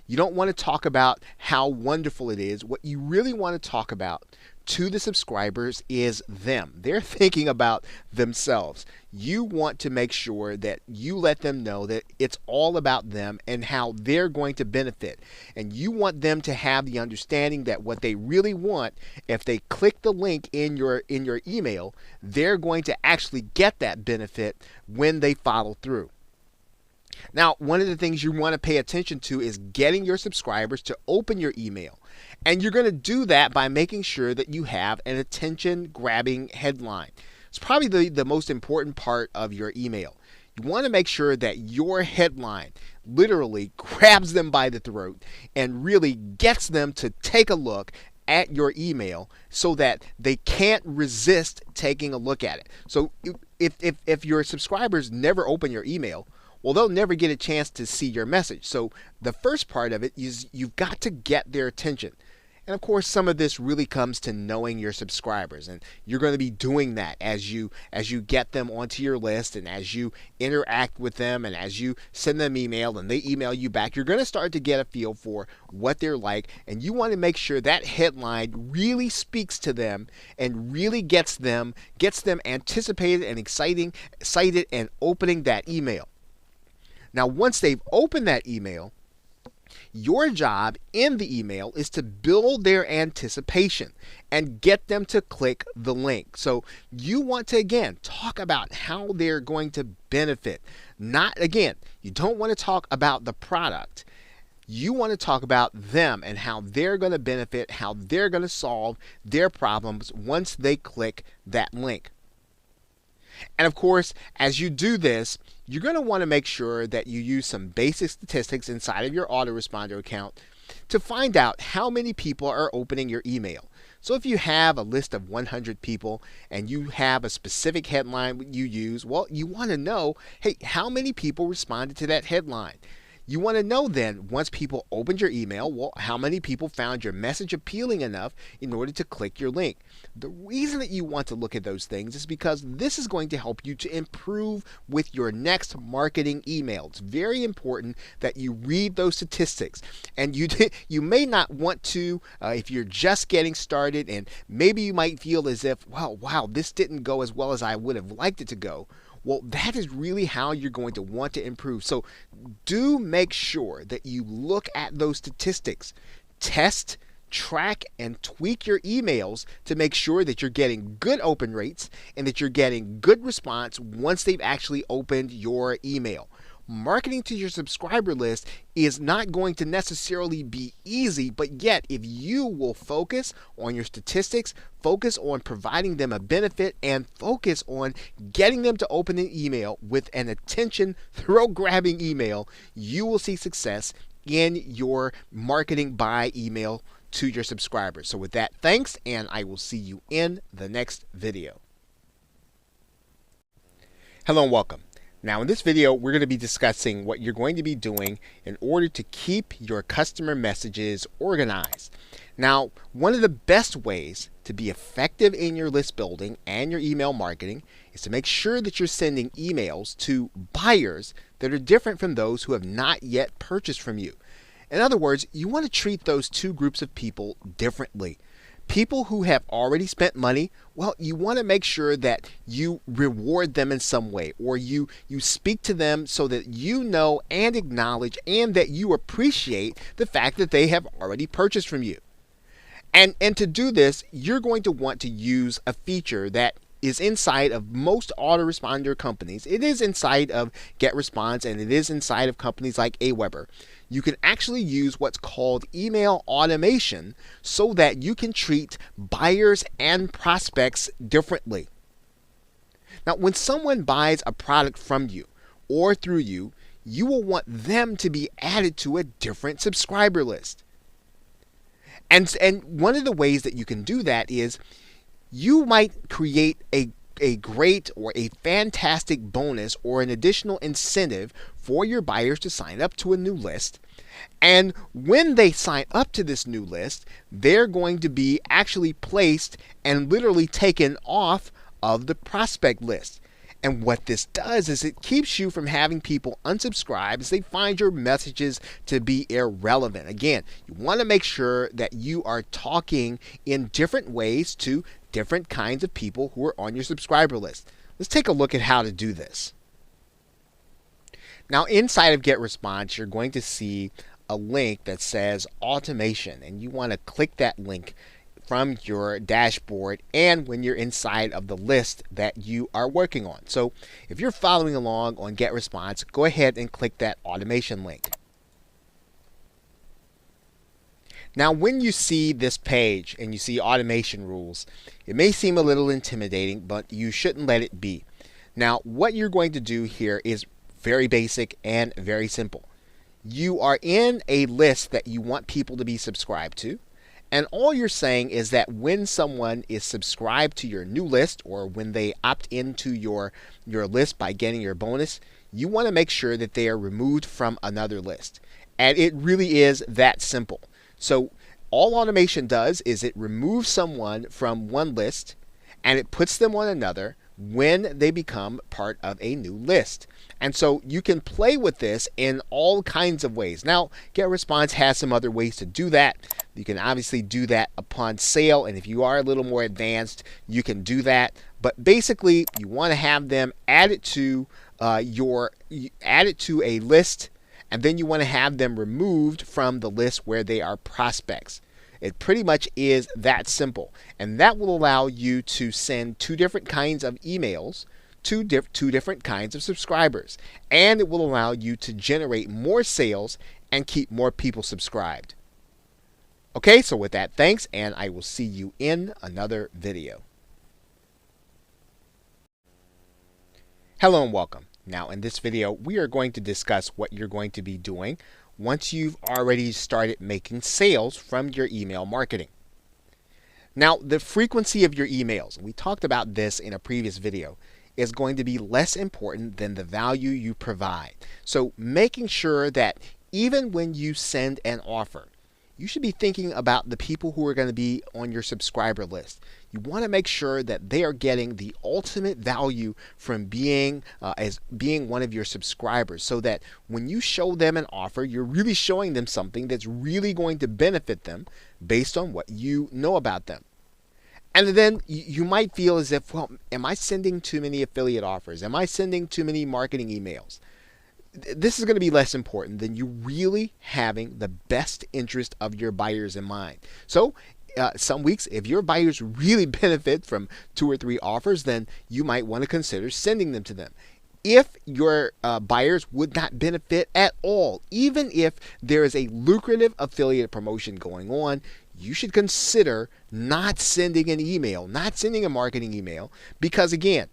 You don't want to talk about how wonderful it is. What you really want to talk about to the subscribers is them. They're thinking about themselves. You want to make sure that you let them know that it's all about them and how they're going to benefit. And you want them to have the understanding that what they really want, if they click the link in your email, they're going to actually get that benefit when they follow through. Now, one of the things you want to pay attention to is getting your subscribers to open your email. And you're going to do that by making sure that you have an attention-grabbing headline. It's probably the most important part of your email. You want to make sure that your headline literally grabs them by the throat and really gets them to take a look at your email so that they can't resist taking a look at it. So if your subscribers never open your email, well, they'll never get a chance to see your message. So the first part of it is you've got to get their attention. And of course, some of this really comes to knowing your subscribers, and you're going to be doing that as you get them onto your list, and as you interact with them, and as you send them email and they email you back. You're going to start to get a feel for what they're like, and you want to make sure that headline really speaks to them and really gets them anticipated and excited and opening that email. Now, once they've opened that email, your job in the email is to build their anticipation and get them to click the link. So you want to, again, talk about how they're going to benefit. You don't want to talk about the product. You want to talk about them and how they're going to benefit, how they're going to solve their problems once they click that link. And of course, as you do this, you're going to want to make sure that you use some basic statistics inside of your autoresponder account to find out how many people are opening your email. So if you have a list of 100 people and you have a specific headline you use, well, you want to know, hey, how many people responded to that headline? You want to know then, once people opened your email, well, how many people found your message appealing enough in order to click your link. The reason that you want to look at those things is because this is going to help you to improve with your next marketing email. It's very important that you read those statistics. And you may not want to if you're just getting started, and maybe you might feel as if, wow, this didn't go as well as I would have liked it to go. Well, that is really how you're going to want to improve. So do make sure that you look at those statistics. Test, track, and tweak your emails to make sure that you're getting good open rates and that you're getting good response once they've actually opened your email. Marketing to your subscriber list is not going to necessarily be easy, but yet if you will focus on your statistics, focus on providing them a benefit, and focus on getting them to open an email with an attention, throat-grabbing email, you will see success in your marketing by email to your subscribers. So with that, thanks, and I will see you in the next video. Hello and welcome. Now in this video, we're going to be discussing what you're going to be doing in order to keep your customer messages organized. Now, one of the best ways to be effective in your list building and your email marketing is to make sure that you're sending emails to buyers that are different from those who have not yet purchased from you. In other words, you want to treat those two groups of people differently. People who have already spent money, well, you want to make sure that you reward them in some way, or you speak to them so that you know and acknowledge and that you appreciate the fact that they have already purchased from you. And to do this, you're going to want to use a feature that is inside of most autoresponder companies. It is inside of GetResponse, and it is inside of companies like Aweber. You can actually use what's called email automation so that you can treat buyers and prospects differently. Now, when someone buys a product from you or through you, you will want them to be added to a different subscriber list. And one of the ways that you can do that is you might create a great or a fantastic bonus or an additional incentive for your buyers to sign up to a new list. And when they sign up to this new list, they're going to be actually placed and literally taken off of the prospect list. And what this does is it keeps you from having people unsubscribe as they find your messages to be irrelevant. Again, you want to make sure that you are talking in different ways to different kinds of people who are on your subscriber list. Let's take a look at how to do this. Now, inside of GetResponse, you're going to see a link that says automation, and you want to click that link from your dashboard and when you're inside of the list that you are working on. So if you're following along on GetResponse, go ahead and click that automation link. Now, when you see this page and you see automation rules, it may seem a little intimidating, but you shouldn't let it be. Now, what you're going to do here is very basic and very simple. You are in a list that you want people to be subscribed to. And all you're saying is that when someone is subscribed to your new list or when they opt into your list by getting your bonus, you want to make sure that they are removed from another list. And it really is that simple. So all automation does is it removes someone from one list and it puts them on another when they become part of a new list. And so you can play with this in all kinds of ways. Now, GetResponse has some other ways to do that. You can obviously do that upon sale, and if you are a little more advanced, you can do that. But basically, you want to have them added to a list, and then you want to have them removed from the list where they are prospects. It pretty much is that simple, and that will allow you to send two different kinds of emails to two different kinds of subscribers, and it will allow you to generate more sales and keep more people subscribed. Okay, so with that, thanks, and I will see you in another video. Hello and welcome. Now in this video, we are going to discuss what you're going to be doing once you've already started making sales from your email marketing. Now, the frequency of your emails, we talked about this in a previous video, is going to be less important than the value you provide. So making sure that even when you send an offer, you should be thinking about the people who are going to be on your subscriber list. You want to make sure that they are getting the ultimate value from being one of your subscribers, so that when you show them an offer, you're really showing them something that's really going to benefit them based on what you know about them. And then you might feel as if, well, am I sending too many affiliate offers? Am I sending too many marketing emails? This is going to be less important than you really having the best interest of your buyers in mind. So some weeks, if your buyers really benefit from 2 or 3 offers, then you might want to consider sending them to them. If your buyers would not benefit at all, even if there is a lucrative affiliate promotion going on, you should consider not sending an email, not sending a marketing email, because again,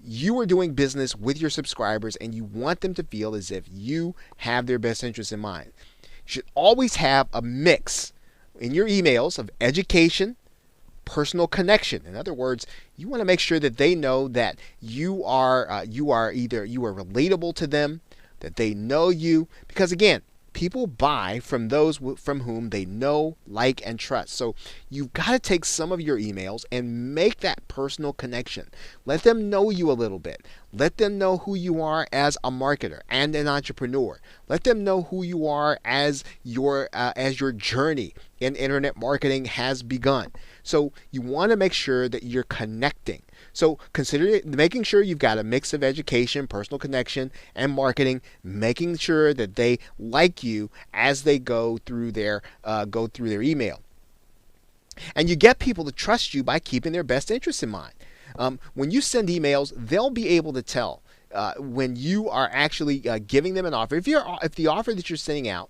you are doing business with your subscribers and you want them to feel as if you have their best interests in mind. You should always have a mix in your emails of education, personal connection. In other words, you want to make sure that they know that you are relatable to them, that they know you, because again, people buy from those from whom they know, like, and trust. So you've got to take some of your emails and make that personal connection. Let them know you a little bit. Let them know who you are as a marketer and an entrepreneur. Let them know who you are as your journey in internet marketing has begun. So you want to make sure that you're connecting. So consider making sure you've got a mix of education, personal connection, and marketing, making sure that they like you as they go through their email. And you get people to trust you by keeping their best interests in mind. When you send emails, they'll be able to tell when you are actually giving them an offer. If the offer that you're sending out,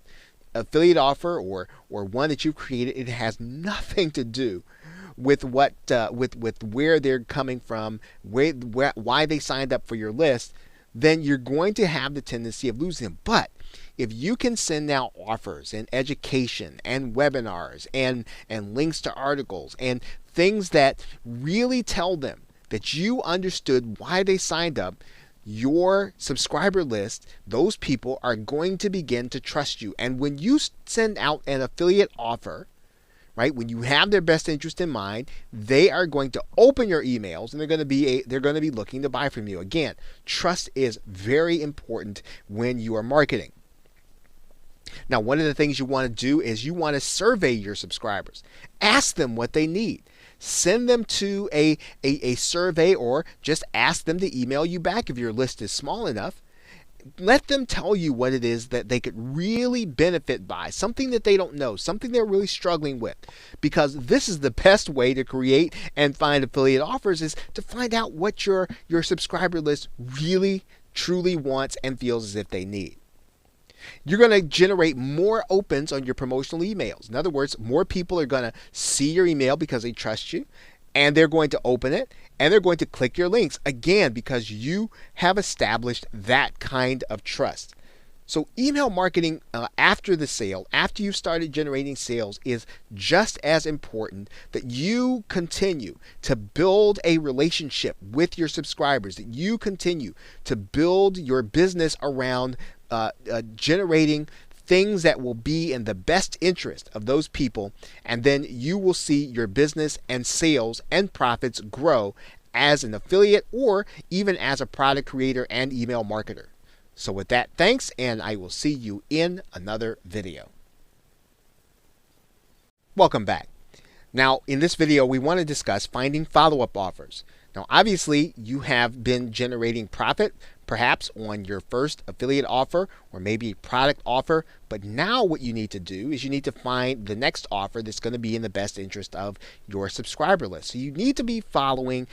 affiliate offer or one that you've created, it has nothing to do with what with where they're coming from, why they signed up for your list, then you're going to have the tendency of losing them. But if you can send out offers and education and webinars and links to articles and things that really tell them that you understood why they signed up, your subscriber list, those people are going to begin to trust you. And when you send out an affiliate offer, right, when you have their best interest in mind, they are going to open your emails and they're going to be looking to buy from you. Again, trust is very important when you are marketing. Now, one of the things you want to do is you want to survey your subscribers. Ask them what they need. Send them to a survey, or just ask them to email you back if your list is small enough. Let them tell you what it is that they could really benefit by, something that they don't know, something they're really struggling with. Because this is the best way to create and find affiliate offers, is to find out what your subscriber list really, truly wants and feels as if they need. You're going to generate more opens on your promotional emails. In other words, more people are going to see your email because they trust you, and they're going to open it, and they're going to click your links, again, because you have established that kind of trust. So email marketing after the sale, after you've started generating sales, is just as important, that you continue to build a relationship with your subscribers, that you continue to build your business around generating things that will be in the best interest of those people, and then you will see your business and sales and profits grow as an affiliate or even as a product creator and email marketer. So with that, thanks, and I will see you in another video. Welcome back. Now, in this video, we want to discuss finding follow-up offers. Now, obviously, you have been generating profit, perhaps on your first affiliate offer or maybe product offer, but now what you need to do is you need to find the next offer that's going to be in the best interest of your subscriber list. So you need to be finding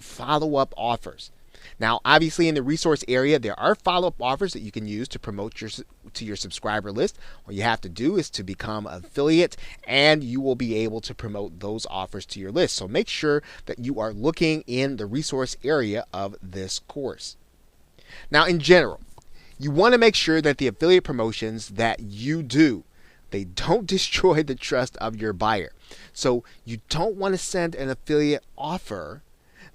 follow-up offers. Now, obviously, in the resource area, there are follow-up offers that you can use to promote to your subscriber list. All you have to do is to become an affiliate, and you will be able to promote those offers to your list. So make sure that you are looking in the resource area of this course. Now, in general, you want to make sure that the affiliate promotions that you do, they don't destroy the trust of your buyer. So you don't want to send an affiliate offer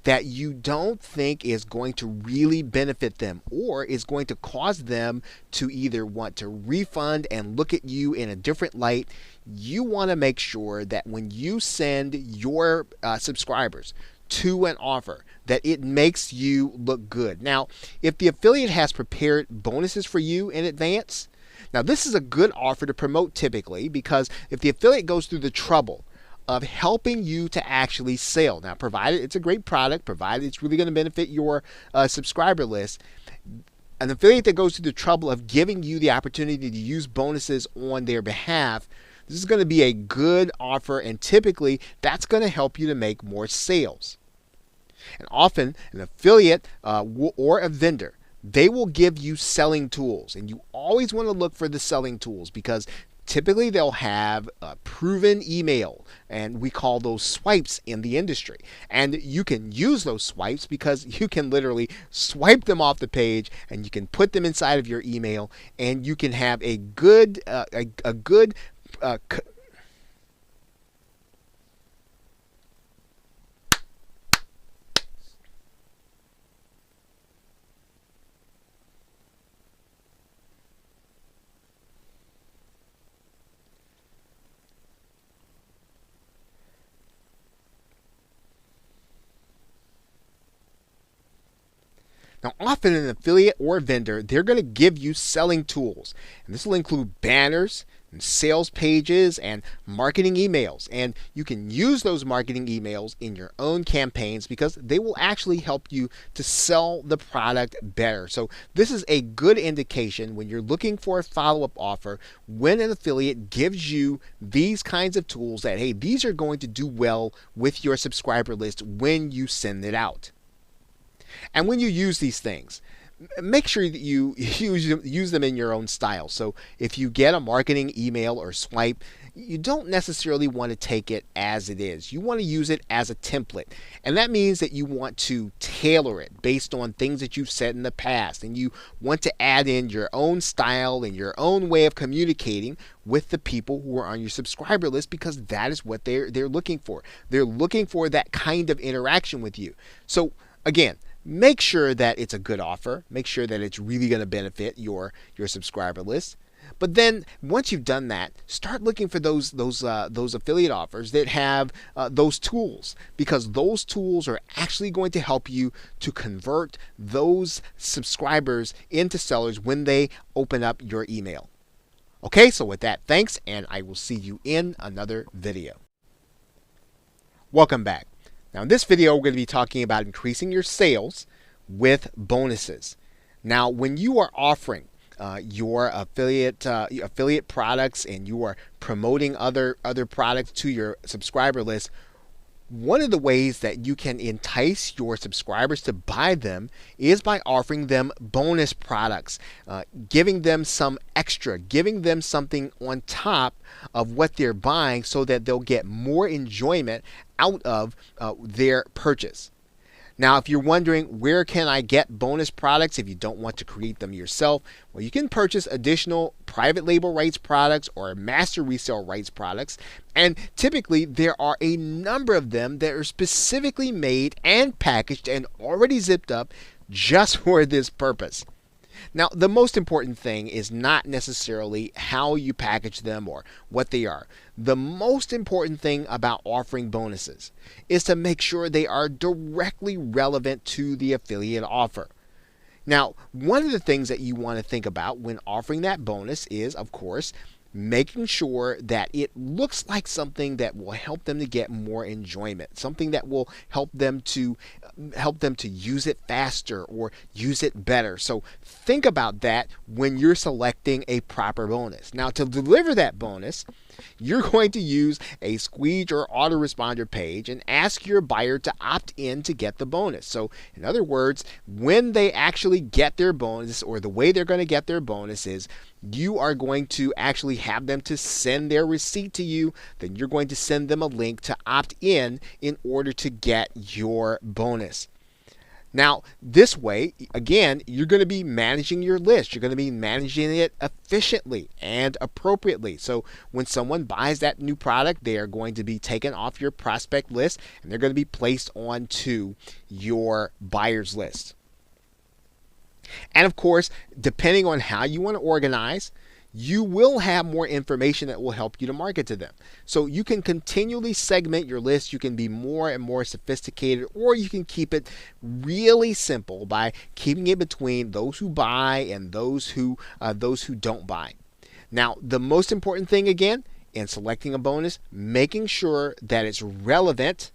that you don't think is going to really benefit them, or is going to cause them to either want to refund and look at you in a different light. You want to make sure that when you send your subscribers to an offer, that it makes you look good. Now, if the affiliate has prepared bonuses for you in advance, now this is a good offer to promote typically, because if the affiliate goes through the trouble of helping you to actually sell, now provided it's a great product, provided it's really going to benefit your subscriber list, an affiliate that goes through the trouble of giving you the opportunity to use bonuses on their behalf, this is going to be a good offer, and typically that's going to help you to make more sales. And often an affiliate or a vendor, they will give you selling tools, and you always want to look for the selling tools, because typically they'll have a proven email, and we call those swipes in the industry. And you can use those swipes because you can literally swipe them off the page, and you can put them inside of your email, and you can have a good Now, often an affiliate or vendor, they're going to give you selling tools. And this will include banners, sales pages, and marketing emails. And you can use those marketing emails in your own campaigns because they will actually help you to sell the product better. So this is a good indication when you're looking for a follow-up offer, when an affiliate gives you these kinds of tools that, hey, these are going to do well with your subscriber list when you send it out. And when you use these things, make sure that you use them in your own style. So if you get a marketing email or swipe, you don't necessarily want to take it as it is. You want to use it as a template. And that means that you want to tailor it based on things that you've said in the past. And you want to add in your own style and your own way of communicating with the people who are on your subscriber list, because that is what they're looking for. They're looking for that kind of interaction with you. So again, make sure that it's a good offer. Make sure that it's really going to benefit your subscriber list. But then once you've done that, start looking for those affiliate offers that have those tools, because those tools are actually going to help you to convert those subscribers into sellers when they open up your email. Okay, so with that, thanks, and I will see you in another video. Welcome back. Now in this video, we're going to be talking about increasing your sales with bonuses. Now when you are offering your affiliate products and you are promoting other products to your subscriber list, one of the ways that you can entice your subscribers to buy them is by offering them bonus products, giving them some extra, giving them something on top of what they're buying so that they'll get more enjoyment out of their purchase. Now, if you're wondering where can I get bonus products if you don't want to create them yourself, well, you can purchase additional private label rights products or master resale rights products. And typically there are a number of them that are specifically made and packaged and already zipped up just for this purpose. Now, the most important thing is not necessarily how you package them or what they are. The most important thing about offering bonuses is to make sure they are directly relevant to the affiliate offer. Now, one of the things that you want to think about when offering that bonus is, of course, making sure that it looks like something that will help them to get more enjoyment, something that will help them to use it faster or use it better. So think about that when you're selecting a proper bonus. Now, to deliver that bonus, you're going to use a squeeze or autoresponder page and ask your buyer to opt in to get the bonus. So in other words, when they actually get their bonus, or the way they're going to get their bonus is you are going to actually have them to send their receipt to you. Then you're going to send them a link to opt in order to get your bonus. Now, this way, again, you're going to be managing your list. You're going to be managing it efficiently and appropriately. So when someone buys that new product, they are going to be taken off your prospect list and they're going to be placed onto your buyer's list. And of course, depending on how you want to organize, you will have more information that will help you to market to them. So you can continually segment your list. You can be more and more sophisticated, or you can keep it really simple by keeping it between those who buy and those who don't buy. Now, the most important thing again in selecting a bonus, making sure that it's relevant,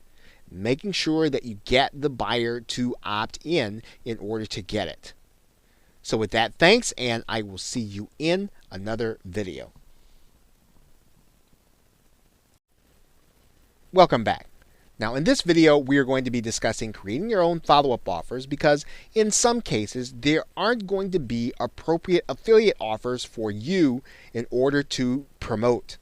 making sure that you get the buyer to opt in order to get it. So with that, thanks, and I will see you in another video. Welcome back. Now in this video, we are going to be discussing creating your own follow-up offers, because in some cases, there aren't going to be appropriate affiliate offers for you in order to promote.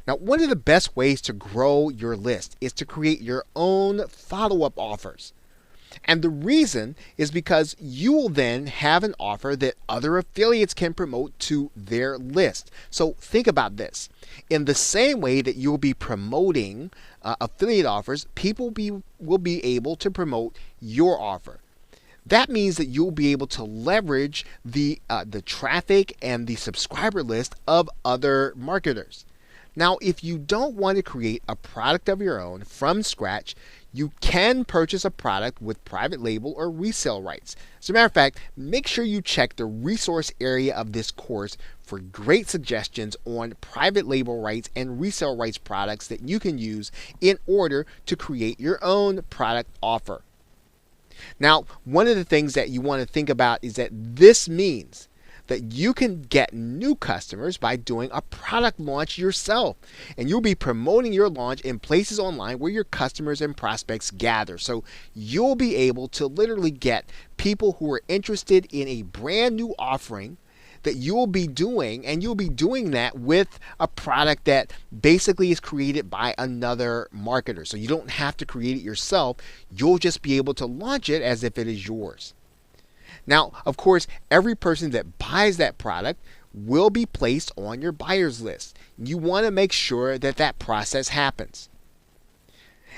Now, one of the best ways to grow your list is to create your own follow-up offers. And the reason is because you will then have an offer that other affiliates can promote to their list. So think about this. In the same way that you'll be promoting affiliate offers, people will be able to promote your offer. That means that you'll be able to leverage the traffic and the subscriber list of other marketers. Now, if you don't want to create a product of your own from scratch, You can purchase a product with private label or resale rights. As a matter of fact, make sure you check the resource area of this course for great suggestions on private label rights and resale rights products that you can use in order to create your own product offer. Now, one of the things that you want to think about is that this means that you can get new customers by doing a product launch yourself. And you'll be promoting your launch in places online where your customers and prospects gather. So you'll be able to literally get people who are interested in a brand new offering that you'll be doing, and you'll be doing that with a product that basically is created by another marketer. So you don't have to create it yourself. You'll just be able to launch it as if it is yours. Now, of course, every person that buys that product will be placed on your buyers list. You want to make sure that that process happens.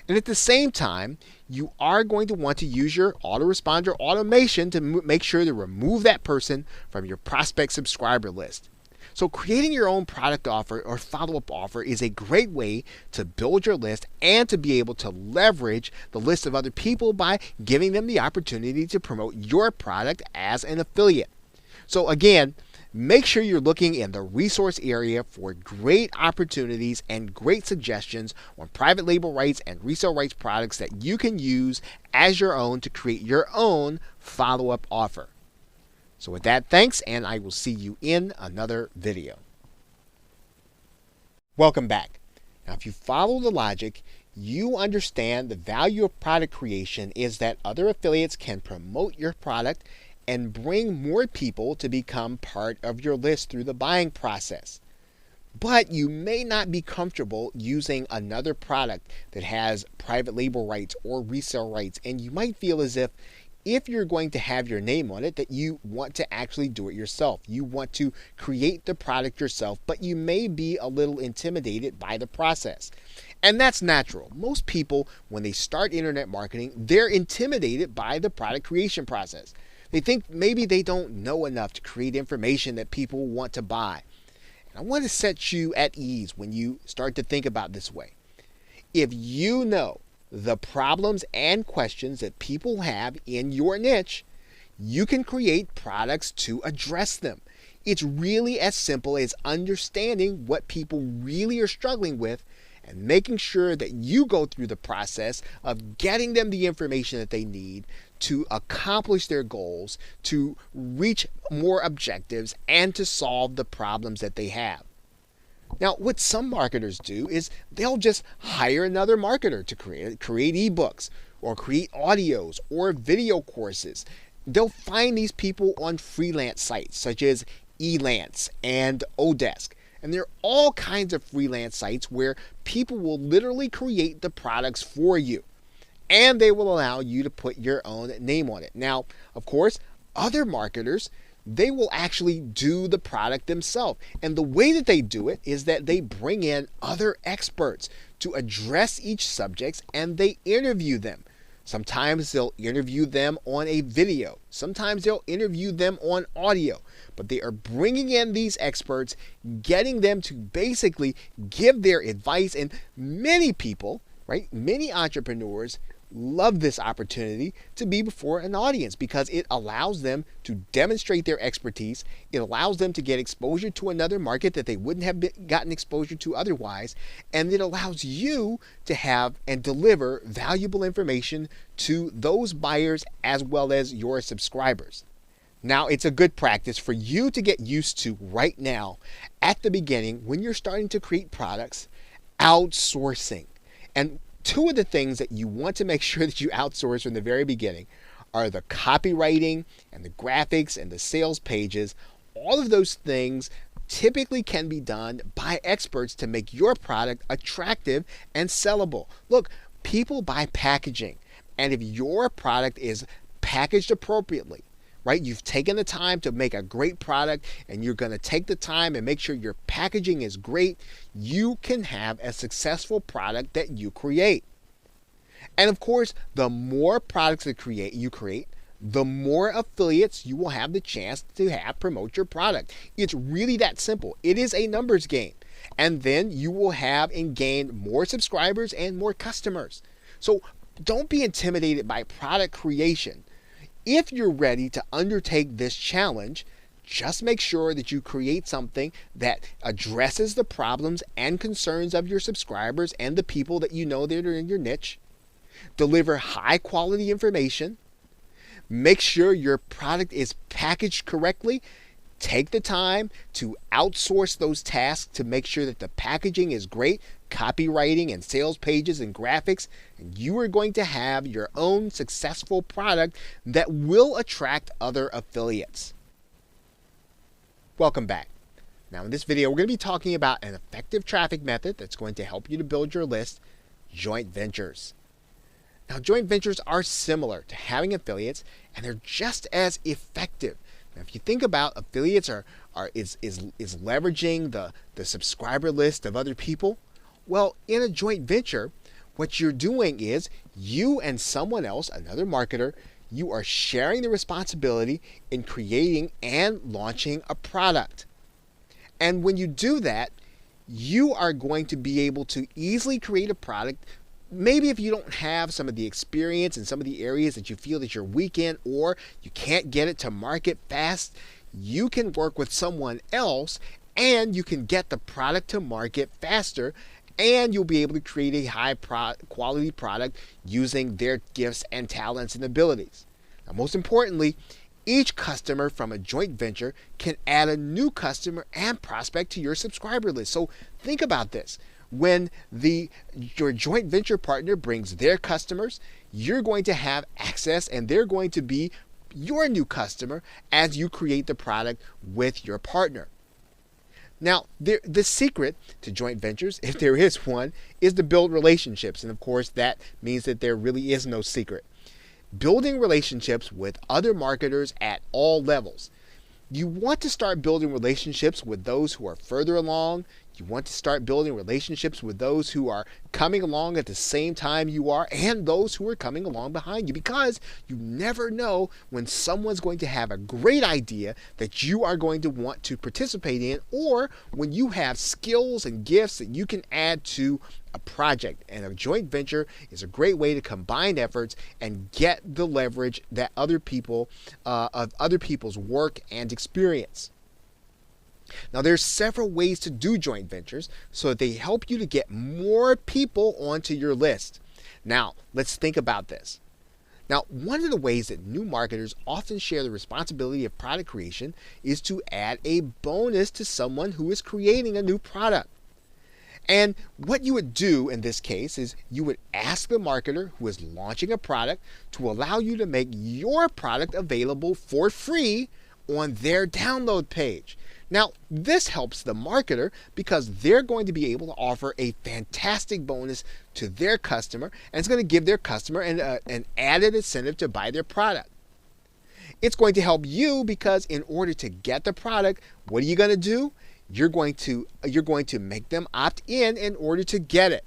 And at the same time, you are going to want to use your autoresponder automation to make sure to remove that person from your prospect subscriber list. So creating your own product offer or follow-up offer is a great way to build your list and to be able to leverage the list of other people by giving them the opportunity to promote your product as an affiliate. So again, make sure you're looking in the resource area for great opportunities and great suggestions on private label rights and resale rights products that you can use as your own to create your own follow-up offer. So with that, thanks, and I will see you in another video. Welcome back. Now, if you follow the logic, you understand the value of product creation is that other affiliates can promote your product and bring more people to become part of your list through the buying process. But you may not be comfortable using another product that has private label rights or resale rights, and you might feel as if you're going to have your name on it, that you want to actually do it yourself. You want to create the product yourself, but you may be a little intimidated by the process. And that's natural. Most people, when they start internet marketing, they're intimidated by the product creation process. They think maybe they don't know enough to create information that people want to buy. And I want to set you at ease when you start to think about this way. If you know the problems and questions that people have in your niche, you can create products to address them. It's really as simple as understanding what people really are struggling with and making sure that you go through the process of getting them the information that they need to accomplish their goals, to reach more objectives, and to solve the problems that they have. Now, what some marketers do is they'll just hire another marketer to create ebooks or create audios or video courses. They'll find these people on freelance sites such as Elance and Odesk. And there are all kinds of freelance sites where people will literally create the products for you. And they will allow you to put your own name on it. Now, of course, other marketers, they will actually do the product themselves. And the way that they do it is that they bring in other experts to address each subject and they interview them. Sometimes they'll interview them on a video. Sometimes they'll interview them on audio. But they are bringing in these experts, getting them to basically give their advice. And many people, right, many entrepreneurs love this opportunity to be before an audience because it allows them to demonstrate their expertise. It allows them to get exposure to another market that they wouldn't have gotten exposure to otherwise. And it allows you to have and deliver valuable information to those buyers as well as your subscribers. Now, it's a good practice for you to get used to right now at the beginning when you're starting to create products, outsourcing. And two of the things that you want to make sure that you outsource from the very beginning are the copywriting and the graphics and the sales pages. All of those things typically can be done by experts to make your product attractive and sellable. Look, people buy packaging, and if your product is packaged appropriately, right? You've taken the time to make a great product and you're going to take the time and make sure your packaging is great. You can have a successful product that you create. And of course, the more products that you create, the more affiliates you will have the chance to have promote your product. It's really that simple. It is a numbers game. And then you will have and gain more subscribers and more customers. So don't be intimidated by product creation. If you're ready to undertake this challenge, just make sure that you create something that addresses the problems and concerns of your subscribers and the people that you know that are in your niche. Deliver high quality information. Make sure your product is packaged correctly. Take the time to outsource those tasks to make sure that the packaging is great, copywriting and sales pages and graphics, and you are going to have your own successful product that will attract other affiliates. Welcome back. Now in this video, we're going to be talking about an effective traffic method that's going to help you to build your list, joint ventures. Now joint ventures are similar to having affiliates, and they're just as effective. Now, if you think about affiliates is leveraging the subscriber list of other people, well, in a joint venture, what you're doing is you and someone else, another marketer, you are sharing the responsibility in creating and launching a product. And when you do that, you are going to be able to easily create a product. Maybe if you don't have some of the experience in some of the areas that you feel that you're weak in, or you can't get it to market fast, you can work with someone else and you can get the product to market faster, and you'll be able to create a high quality product using their gifts and talents and abilities. Now, most importantly, each customer from a joint venture can add a new customer and prospect to your subscriber list. So think about this. When your joint venture partner brings their customers, you're going to have access and they're going to be your new customer as you create the product with your partner. Now, the secret to joint ventures, if there is one, is to build relationships. And of course, that means that there really is no secret. Building relationships with other marketers at all levels. You want to start building relationships with those who are further along. You want to start building relationships with those who are coming along at the same time you are, and those who are coming along behind you, because you never know when someone's going to have a great idea that you are going to want to participate in, or when you have skills and gifts that you can add to a project. And a joint venture is a great way to combine efforts and get the leverage that other people's work and experience. Now, there's several ways to do joint ventures so that they help you to get more people onto your list. Now, let's think about this. Now, one of the ways that new marketers often share the responsibility of product creation is to add a bonus to someone who is creating a new product. And what you would do in this case is you would ask the marketer who is launching a product to allow you to make your product available for free on their download page. Now, this helps the marketer because they're going to be able to offer a fantastic bonus to their customer, and it's going to give their customer an added incentive to buy their product. It's going to help you because in order to get the product, what are you going to do? You're going to make them opt in order to get it.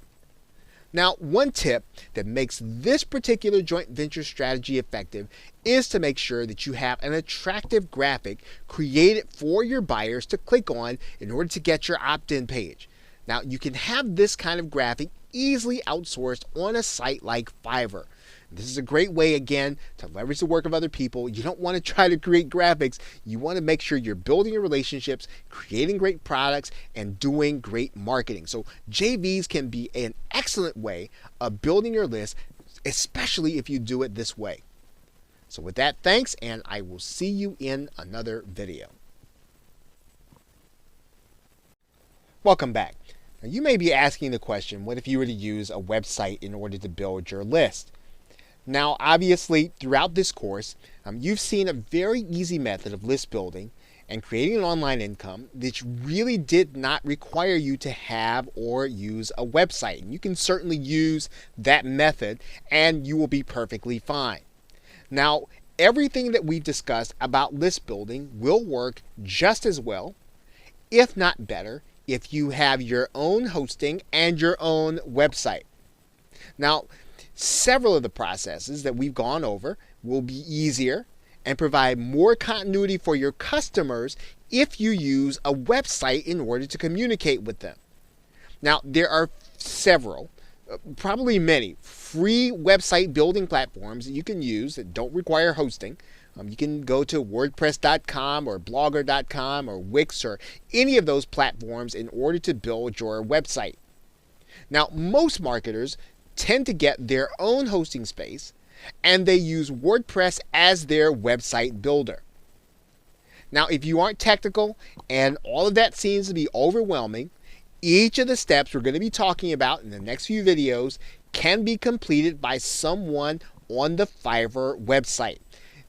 Now, one tip that makes this particular joint venture strategy effective is to make sure that you have an attractive graphic created for your buyers to click on in order to get your opt-in page. Now, you can have this kind of graphic easily outsourced on a site like Fiverr. This is a great way, again, to leverage the work of other people. You don't want to try to create graphics. You want to make sure you're building your relationships, creating great products, and doing great marketing. So JVs can be an excellent way of building your list, especially if you do it this way. So with that, thanks, and I will see you in another video. Welcome back. Now, you may be asking the question, what if you were to use a website in order to build your list? Now, obviously, throughout this course, you've seen a very easy method of list building and creating an online income that really did not require you to have or use a website. And you can certainly use that method and you will be perfectly fine. Now, everything that we've discussed about list building will work just as well, if not better, if you have your own hosting and your own website. Now, several of the processes that we've gone over will be easier and provide more continuity for your customers if you use a website in order to communicate with them. Now, there are several probably many free website building platforms that you can use that don't require hosting. You can go to WordPress.com or Blogger.com or Wix or any of those platforms in order to build your website. Now, most marketers tend to get their own hosting space and they use WordPress as their website builder. Now, if you aren't technical and all of that seems to be overwhelming, each of the steps we're going to be talking about in the next few videos can be completed by someone on the Fiverr website.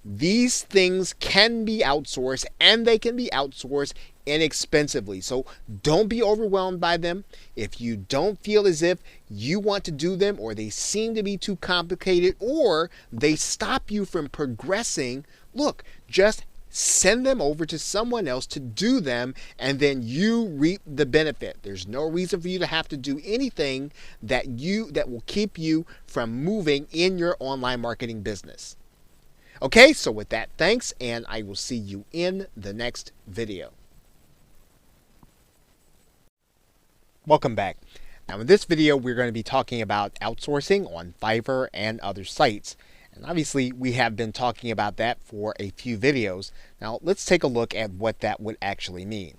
These things can be outsourced and they can be outsourced inexpensively. So don't be overwhelmed by them. If you don't feel as if you want to do them or they seem to be too complicated or they stop you from progressing, look, just send them over to someone else to do them and then you reap the benefit. There's no reason for you to have to do anything that will keep you from moving in your online marketing business. Okay, so with that, thanks, and I will see you in the next video. Welcome back. Now in this video, we're going to be talking about outsourcing on Fiverr and other sites. And obviously, we have been talking about that for a few videos. Now let's take a look at what that would actually mean.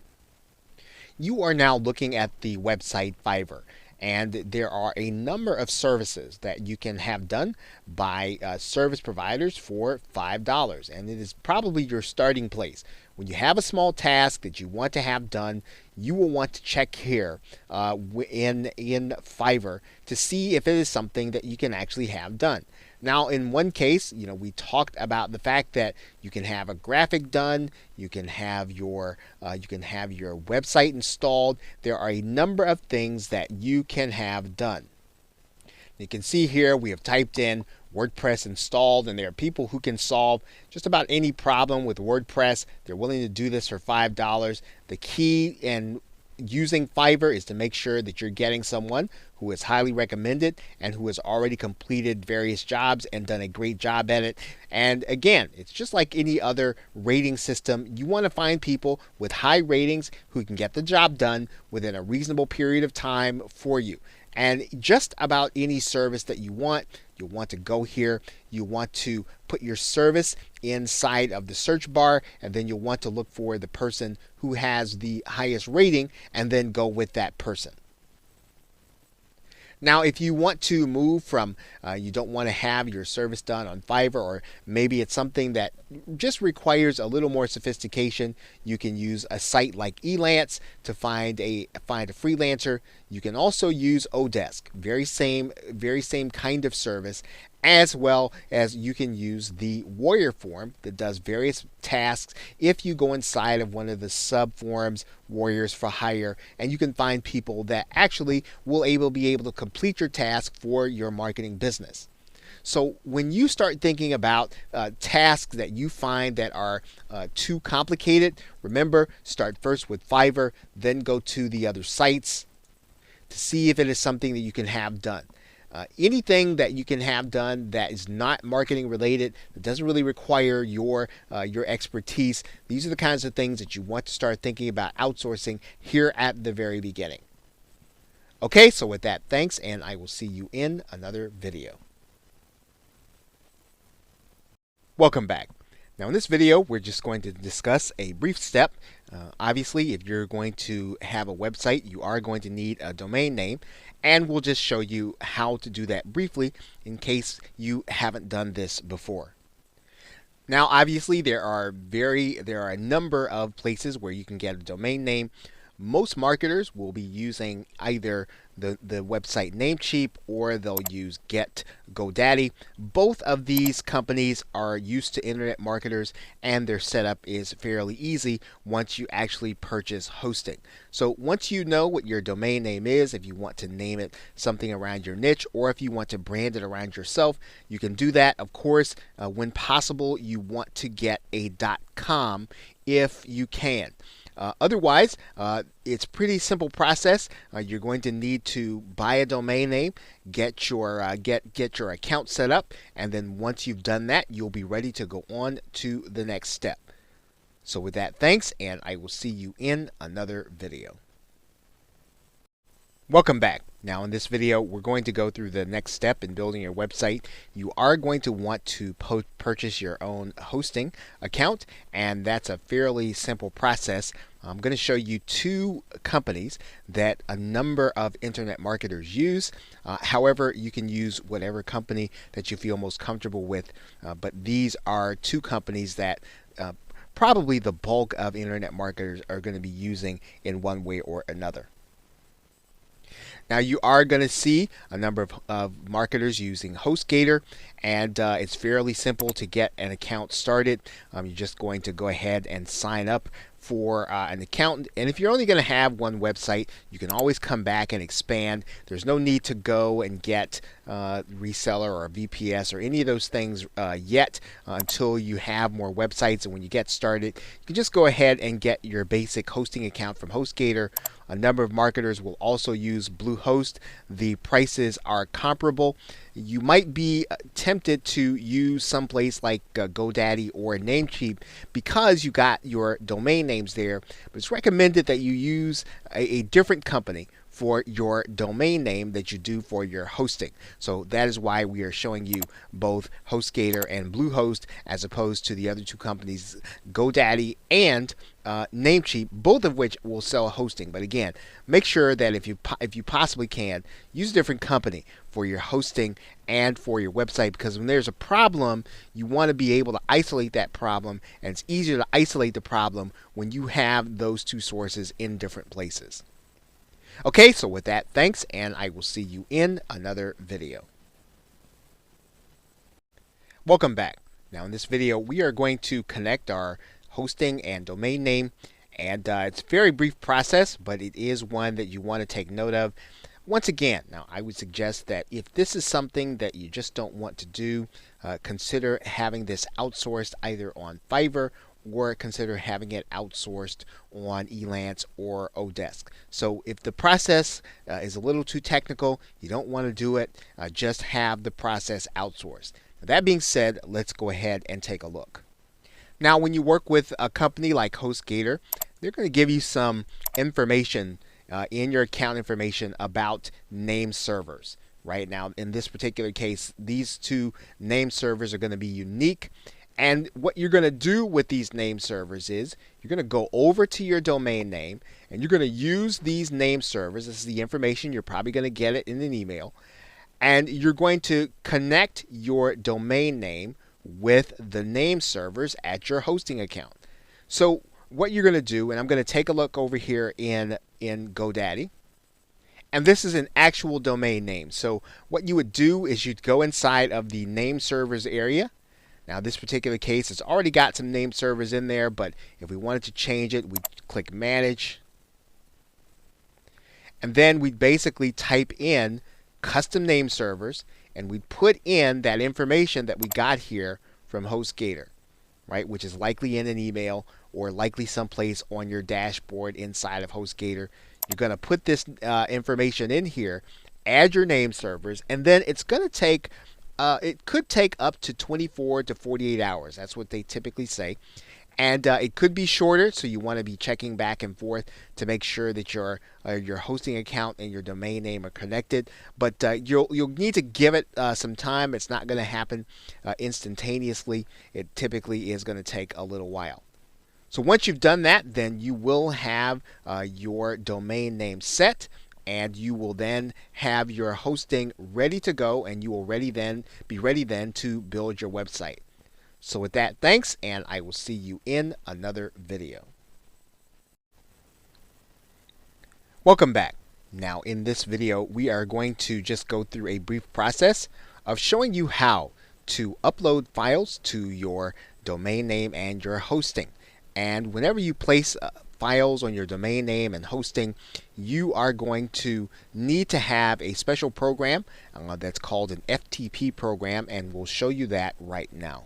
You are now looking at the website Fiverr. And there are a number of services that you can have done by service providers for $5. And it is probably your starting place. When you have a small task that you want to have done, you will want to check here in Fiverr to see if it is something that you can actually have done. Now, in one case, we talked about the fact that you can have a graphic done, you can have your website installed. There are a number of things that you can have done. You can see here we have typed in WordPress installed, and there are people who can solve just about any problem with WordPress. They're willing to do this for $5. The key in using Fiverr is to make sure that you're getting someone who is highly recommended and who has already completed various jobs and done a great job at it. And again, it's just like any other rating system. You want to find people with high ratings who can get the job done within a reasonable period of time for you. And just about any service that you want, you'll want to go here. You want to put your service inside of the search bar, and then you'll want to look for the person who has the highest rating and then go with that person. Now, if you want to move from, you don't want to have your service done on Fiverr, or maybe it's something that just requires a little more sophistication, you can use a site like Elance to find a freelancer. You can also use Odesk, very same kind of service, as well as you can use the Warrior form that does various tasks if you go inside of one of the sub forums, Warriors for Hire, and you can find people that actually will be able to complete your task for your marketing business. So when you start thinking about tasks that you find that are too complicated, remember, start first with Fiverr, then go to the other sites to see if it is something that you can have done. Anything that you can have done that is not marketing related, that doesn't really require your expertise, these are the kinds of things that you want to start thinking about outsourcing here at the very beginning. Okay, so with that, thanks, and I will see you in another video. Welcome back. Now in this video, we're just going to discuss a brief step. Obviously, if you're going to have a website, you are going to need a domain name, and we'll just show you how to do that briefly in case you haven't done this before. Now, obviously, there are a number of places where you can get a domain name. Most marketers will be using either the website Namecheap or they'll use GetGoDaddy. Both of these companies are used to internet marketers, and their setup is fairly easy once you actually purchase hosting. So once you know what your domain name is, if you want to name it something around your niche or if you want to brand it around yourself, you can do that. Of course, when possible, you want to get a .com if you can. Otherwise, it's pretty simple process. You're going to need to buy a domain name, get your account set up, and then once you've done that, you'll be ready to go on to the next step. So with that, thanks, and I will see you in another video. Welcome back. Now in this video, we're going to go through the next step in building your website. You are going to want to purchase your own hosting account, and that's a fairly simple process. I'm going to show you two companies that a number of internet marketers use. However, you can use whatever company that you feel most comfortable with, but these are two companies that probably the bulk of internet marketers are going to be using in one way or another. Now you are going to see a number of marketers using HostGator, and it's fairly simple to get an account started. You're just going to go ahead and sign up for an account, and if you're only going to have one website, you can always come back and expand. There's no need to go and get reseller or VPS or any of those things yet until you have more websites. And when you get started, you can just go ahead and get your basic hosting account from HostGator. A number of marketers will also use Bluehost. The prices are comparable. You might be tempted to use someplace like GoDaddy or Namecheap because you got your domain names there, but it's recommended that you use a different company for your domain name that you do for your hosting. So that is why we are showing you both HostGator and Bluehost as opposed to the other two companies, GoDaddy and Namecheap, both of which will sell hosting. But again, make sure that if you possibly can, use a different company for your hosting and for your website, because when there's a problem, you want to be able to isolate that problem, and it's easier to isolate the problem when you have those two sources in different places. Okay, so with that, thanks, and I will see you in another video. Welcome back. Now in this video, we are going to connect our hosting and domain name, and it's a very brief process, but it is one that you want to take note of. Once again, now I would suggest that if this is something that you just don't want to do, consider having this outsourced either on Fiverr or consider having it outsourced on Elance or Odesk. So if the process is a little too technical, you don't want to do it, just have the process outsourced. Now, that being said, let's go ahead and take a look. Now when you work with a company like HostGator, they're going to give you some information in your account information about name servers. Right now, in this particular case, these two name servers are going to be unique. And what you're going to do with these name servers is you're going to go over to your domain name and you're going to use these name servers. This is the information. You're probably going to get it in an email. And you're going to connect your domain name with the name servers at your hosting account. So what you're going to do, and I'm going to take a look over here in GoDaddy. And this is an actual domain name. So what you would do is you'd go inside of the name servers area. Now this particular case, it's already got some name servers in there, but if we wanted to change it, we'd click Manage. And then we'd basically type in custom name servers, and we'd put in that information that we got here from HostGator, right, which is likely in an email or likely someplace on your dashboard inside of HostGator. You're going to put this information in here, add your name servers, and then it's going to take it could take up to 24 to 48 hours. That's what they typically say. And it could be shorter, so you want to be checking back and forth to make sure that your hosting account and your domain name are connected. But you'll need to give it some time. It's not going to happen instantaneously. It typically is going to take a little while. So once you've done that, then you will have your domain name set, and you will then have your hosting ready to go, and you will be ready then to build your website. So with that, thanks, and I will see you in another video. Welcome back. Now in this video, we are going to just go through a brief process of showing you how to upload files to your domain name and your hosting. And whenever you place files on your domain name and hosting, you are going to need to have a special program that's called an FTP program, and we'll show you that right now.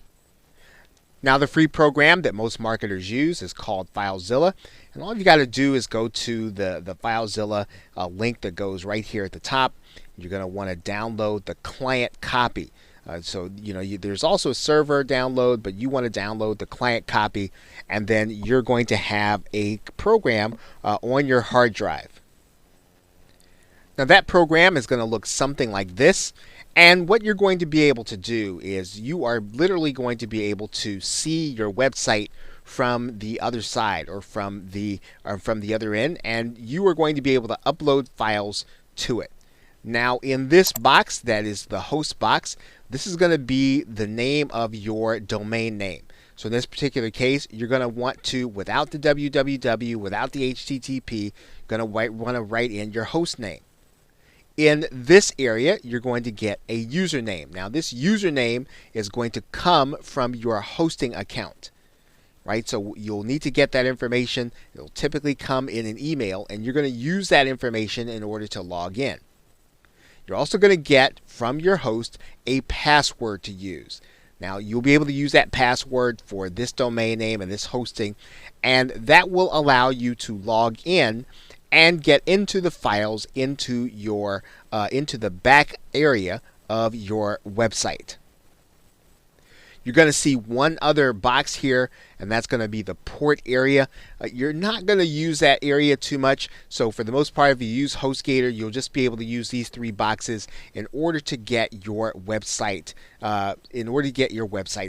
Now the free program that most marketers use is called FileZilla, and all you got to do is go to the FileZilla link that goes right here at the top. You're going to want to download the client copy. So there's also a server download, but you want to download the client copy, and then you're going to have a program on your hard drive. Now that program is going to look something like this. And what you're going to be able to do is you are literally going to be able to see your website from the other side or from the other end, and you are going to be able to upload files to it. Now in this box, that is the host box, this is going to be the name of your domain name. So in this particular case, you're going to want to, without the www, without the http, going to want to write in your host name. In this area, you're going to get a username. Now this username is going to come from your hosting account, right? So you'll need to get that information. It'll typically come in an email, and you're going to use that information in order to log in. You're also going to get from your host a password to use. Now you'll be able to use that password for this domain name and this hosting, and that will allow you to log in and get into the files into the back area of your website. You're going to see one other box here, and that's going to be the port area. You're not going to use that area too much, so for the most part, if you use HostGator, you'll just be able to use these three boxes in order to get your website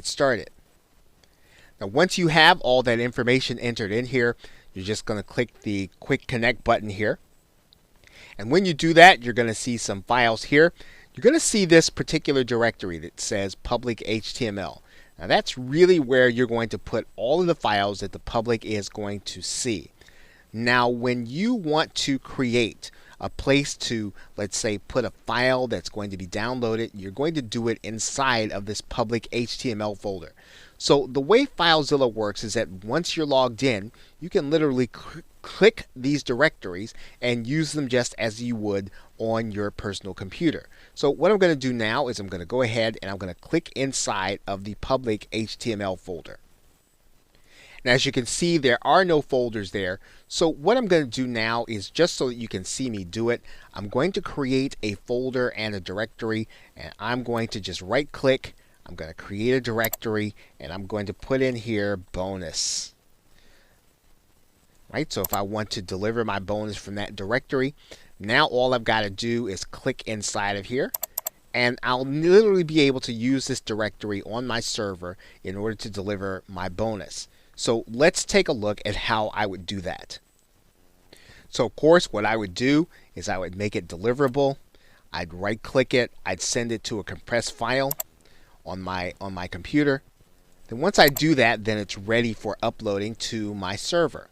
started. Now, once you have all that information entered in here, you're just going to click the Quick Connect button here. And when you do that, you're going to see some files here. You're going to see this particular directory that says public HTML. Now that's really where you're going to put all of the files that the public is going to see. Now when you want to create a place to, let's say, put a file that's going to be downloaded, you're going to do it inside of this public HTML folder. So the way FileZilla works is that once you're logged in, you can literally click these directories and use them just as you would on your personal computer. So what I'm going to do now is I'm going to go ahead and I'm going to click inside of the public HTML folder. Now as you can see, there are no folders there. So what I'm going to do now is, just so that you can see me do it, I'm going to create a folder and a directory, and I'm going to just right click. I'm going to create a directory, and I'm going to put in here bonus. Right, so if I want to deliver my bonus from that directory, now all I've got to do is click inside of here, and I'll literally be able to use this directory on my server in order to deliver my bonus. So let's take a look at how I would do that. So of course, what I would do is I would make it deliverable. I'd right click it, I'd send it to a compressed file on my computer. Then once I do that, then it's ready for uploading to my server.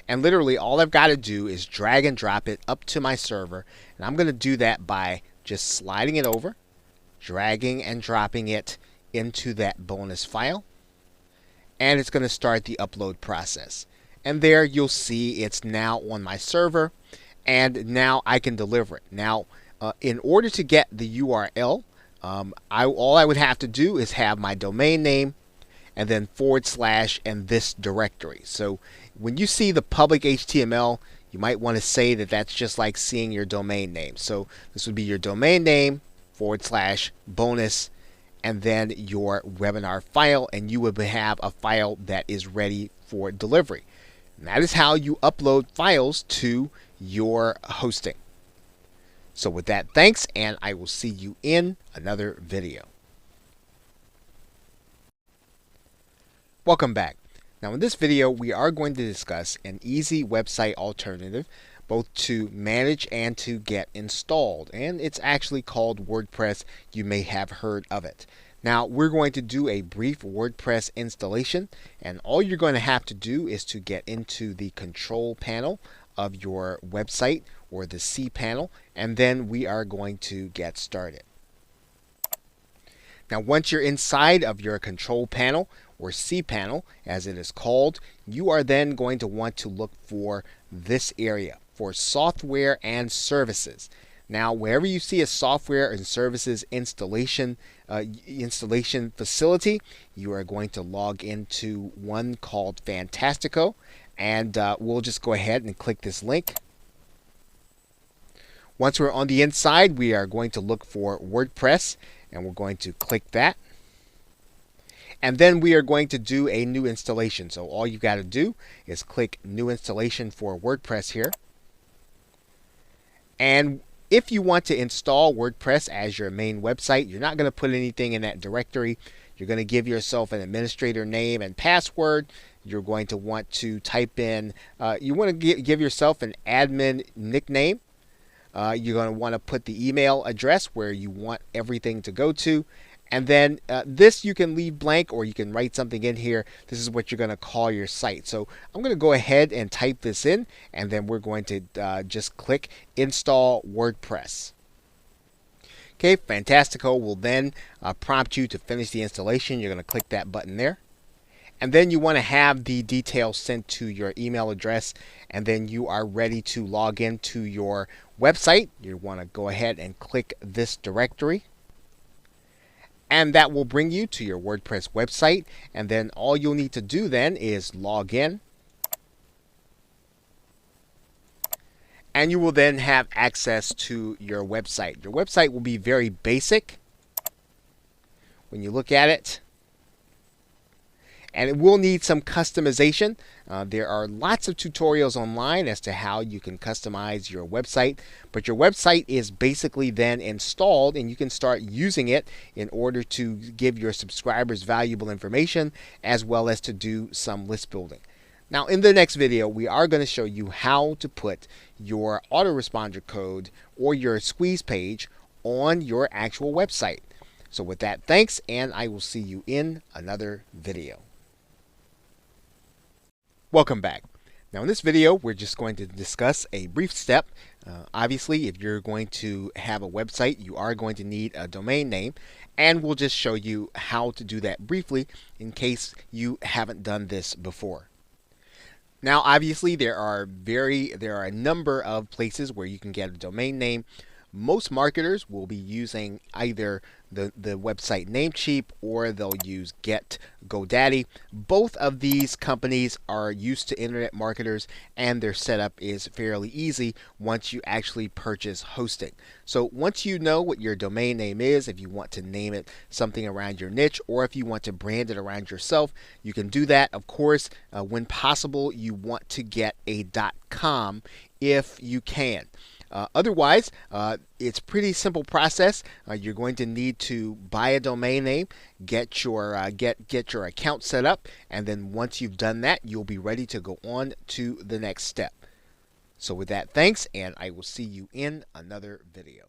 And literally all I've got to do is drag and drop it up to my server, and I'm going to do that by just sliding it over, dragging and dropping it into that bonus file, and it's going to start the upload process. And there you'll see it's now on my server, and now I can deliver it. Now in order to get the URL, all I would have to do is have my domain name and then / and this directory. So when you see the public HTML, you might want to say that that's just like seeing your domain name. So this would be your domain name / bonus and then your webinar file, and you would have a file that is ready for delivery. And that is how you upload files to your hosting. So with that, thanks, and I will see you in another video. Welcome back. Now in this video, we are going to discuss an easy website alternative both to manage and to get installed. And it's actually called WordPress. You may have heard of it. Now we're going to do a brief WordPress installation, and all you're going to have to do is to get into the control panel of your website, or the cPanel, and then we are going to get started. Now once you're inside of your control panel, or cPanel as it is called, you are then going to want to look for this area for software and services. Now wherever you see a software and services installation facility, you are going to log into one called Fantastico, and we'll just go ahead and click this link. Once we're on the inside, we are going to look for WordPress, and we're going to click that. And then we are going to do a new installation. So all you've got to do is click New Installation for WordPress here. And if you want to install WordPress as your main website, you're not going to put anything in that directory. You're going to give yourself an administrator name and password. You're going to want to type in, you want to give yourself an admin nickname. You're going to want to put the email address where you want everything to go to. And then this you can leave blank, or you can write something in here. This is what you're going to call your site. So I'm going to go ahead and type this in, and then we're going to just click Install WordPress. Okay, Fantastico will then prompt you to finish the installation. You're going to click that button there. And then you want to have the details sent to your email address, and then you are ready to log into your website. You want to go ahead and click this directory. And that will bring you to your WordPress website. And then all you'll need to do then is log in. And you will then have access to your website. Your website will be very basic when you look at it. And it will need some customization. There are lots of tutorials online as to how you can customize your website, but your website is basically then installed, and you can start using it in order to give your subscribers valuable information, as well as to do some list building. Now, in the next video, we are going to show you how to put your autoresponder code or your squeeze page on your actual website. So with that, thanks, and I will see you in another video. Welcome back. Now in this video, we're just going to discuss a brief step. Obviously, if you're going to have a website, you are going to need a domain name, and we'll just show you how to do that briefly in case you haven't done this before. Now, obviously, there are a number of places where you can get a domain name. Most marketers will be using either the website Namecheap, or they'll use GoDaddy. Both of these companies are used to internet marketers, and their setup is fairly easy once you actually purchase hosting. So once you know what your domain name is, if you want to name it something around your niche, or if you want to brand it around yourself, you can do that. Of course, when possible, you want to get a .com if you can. Otherwise, it's a pretty simple process. You're going to need to buy a domain name, get your account set up, and then once you've done that, you'll be ready to go on to the next step. So with that, thanks, and I will see you in another video.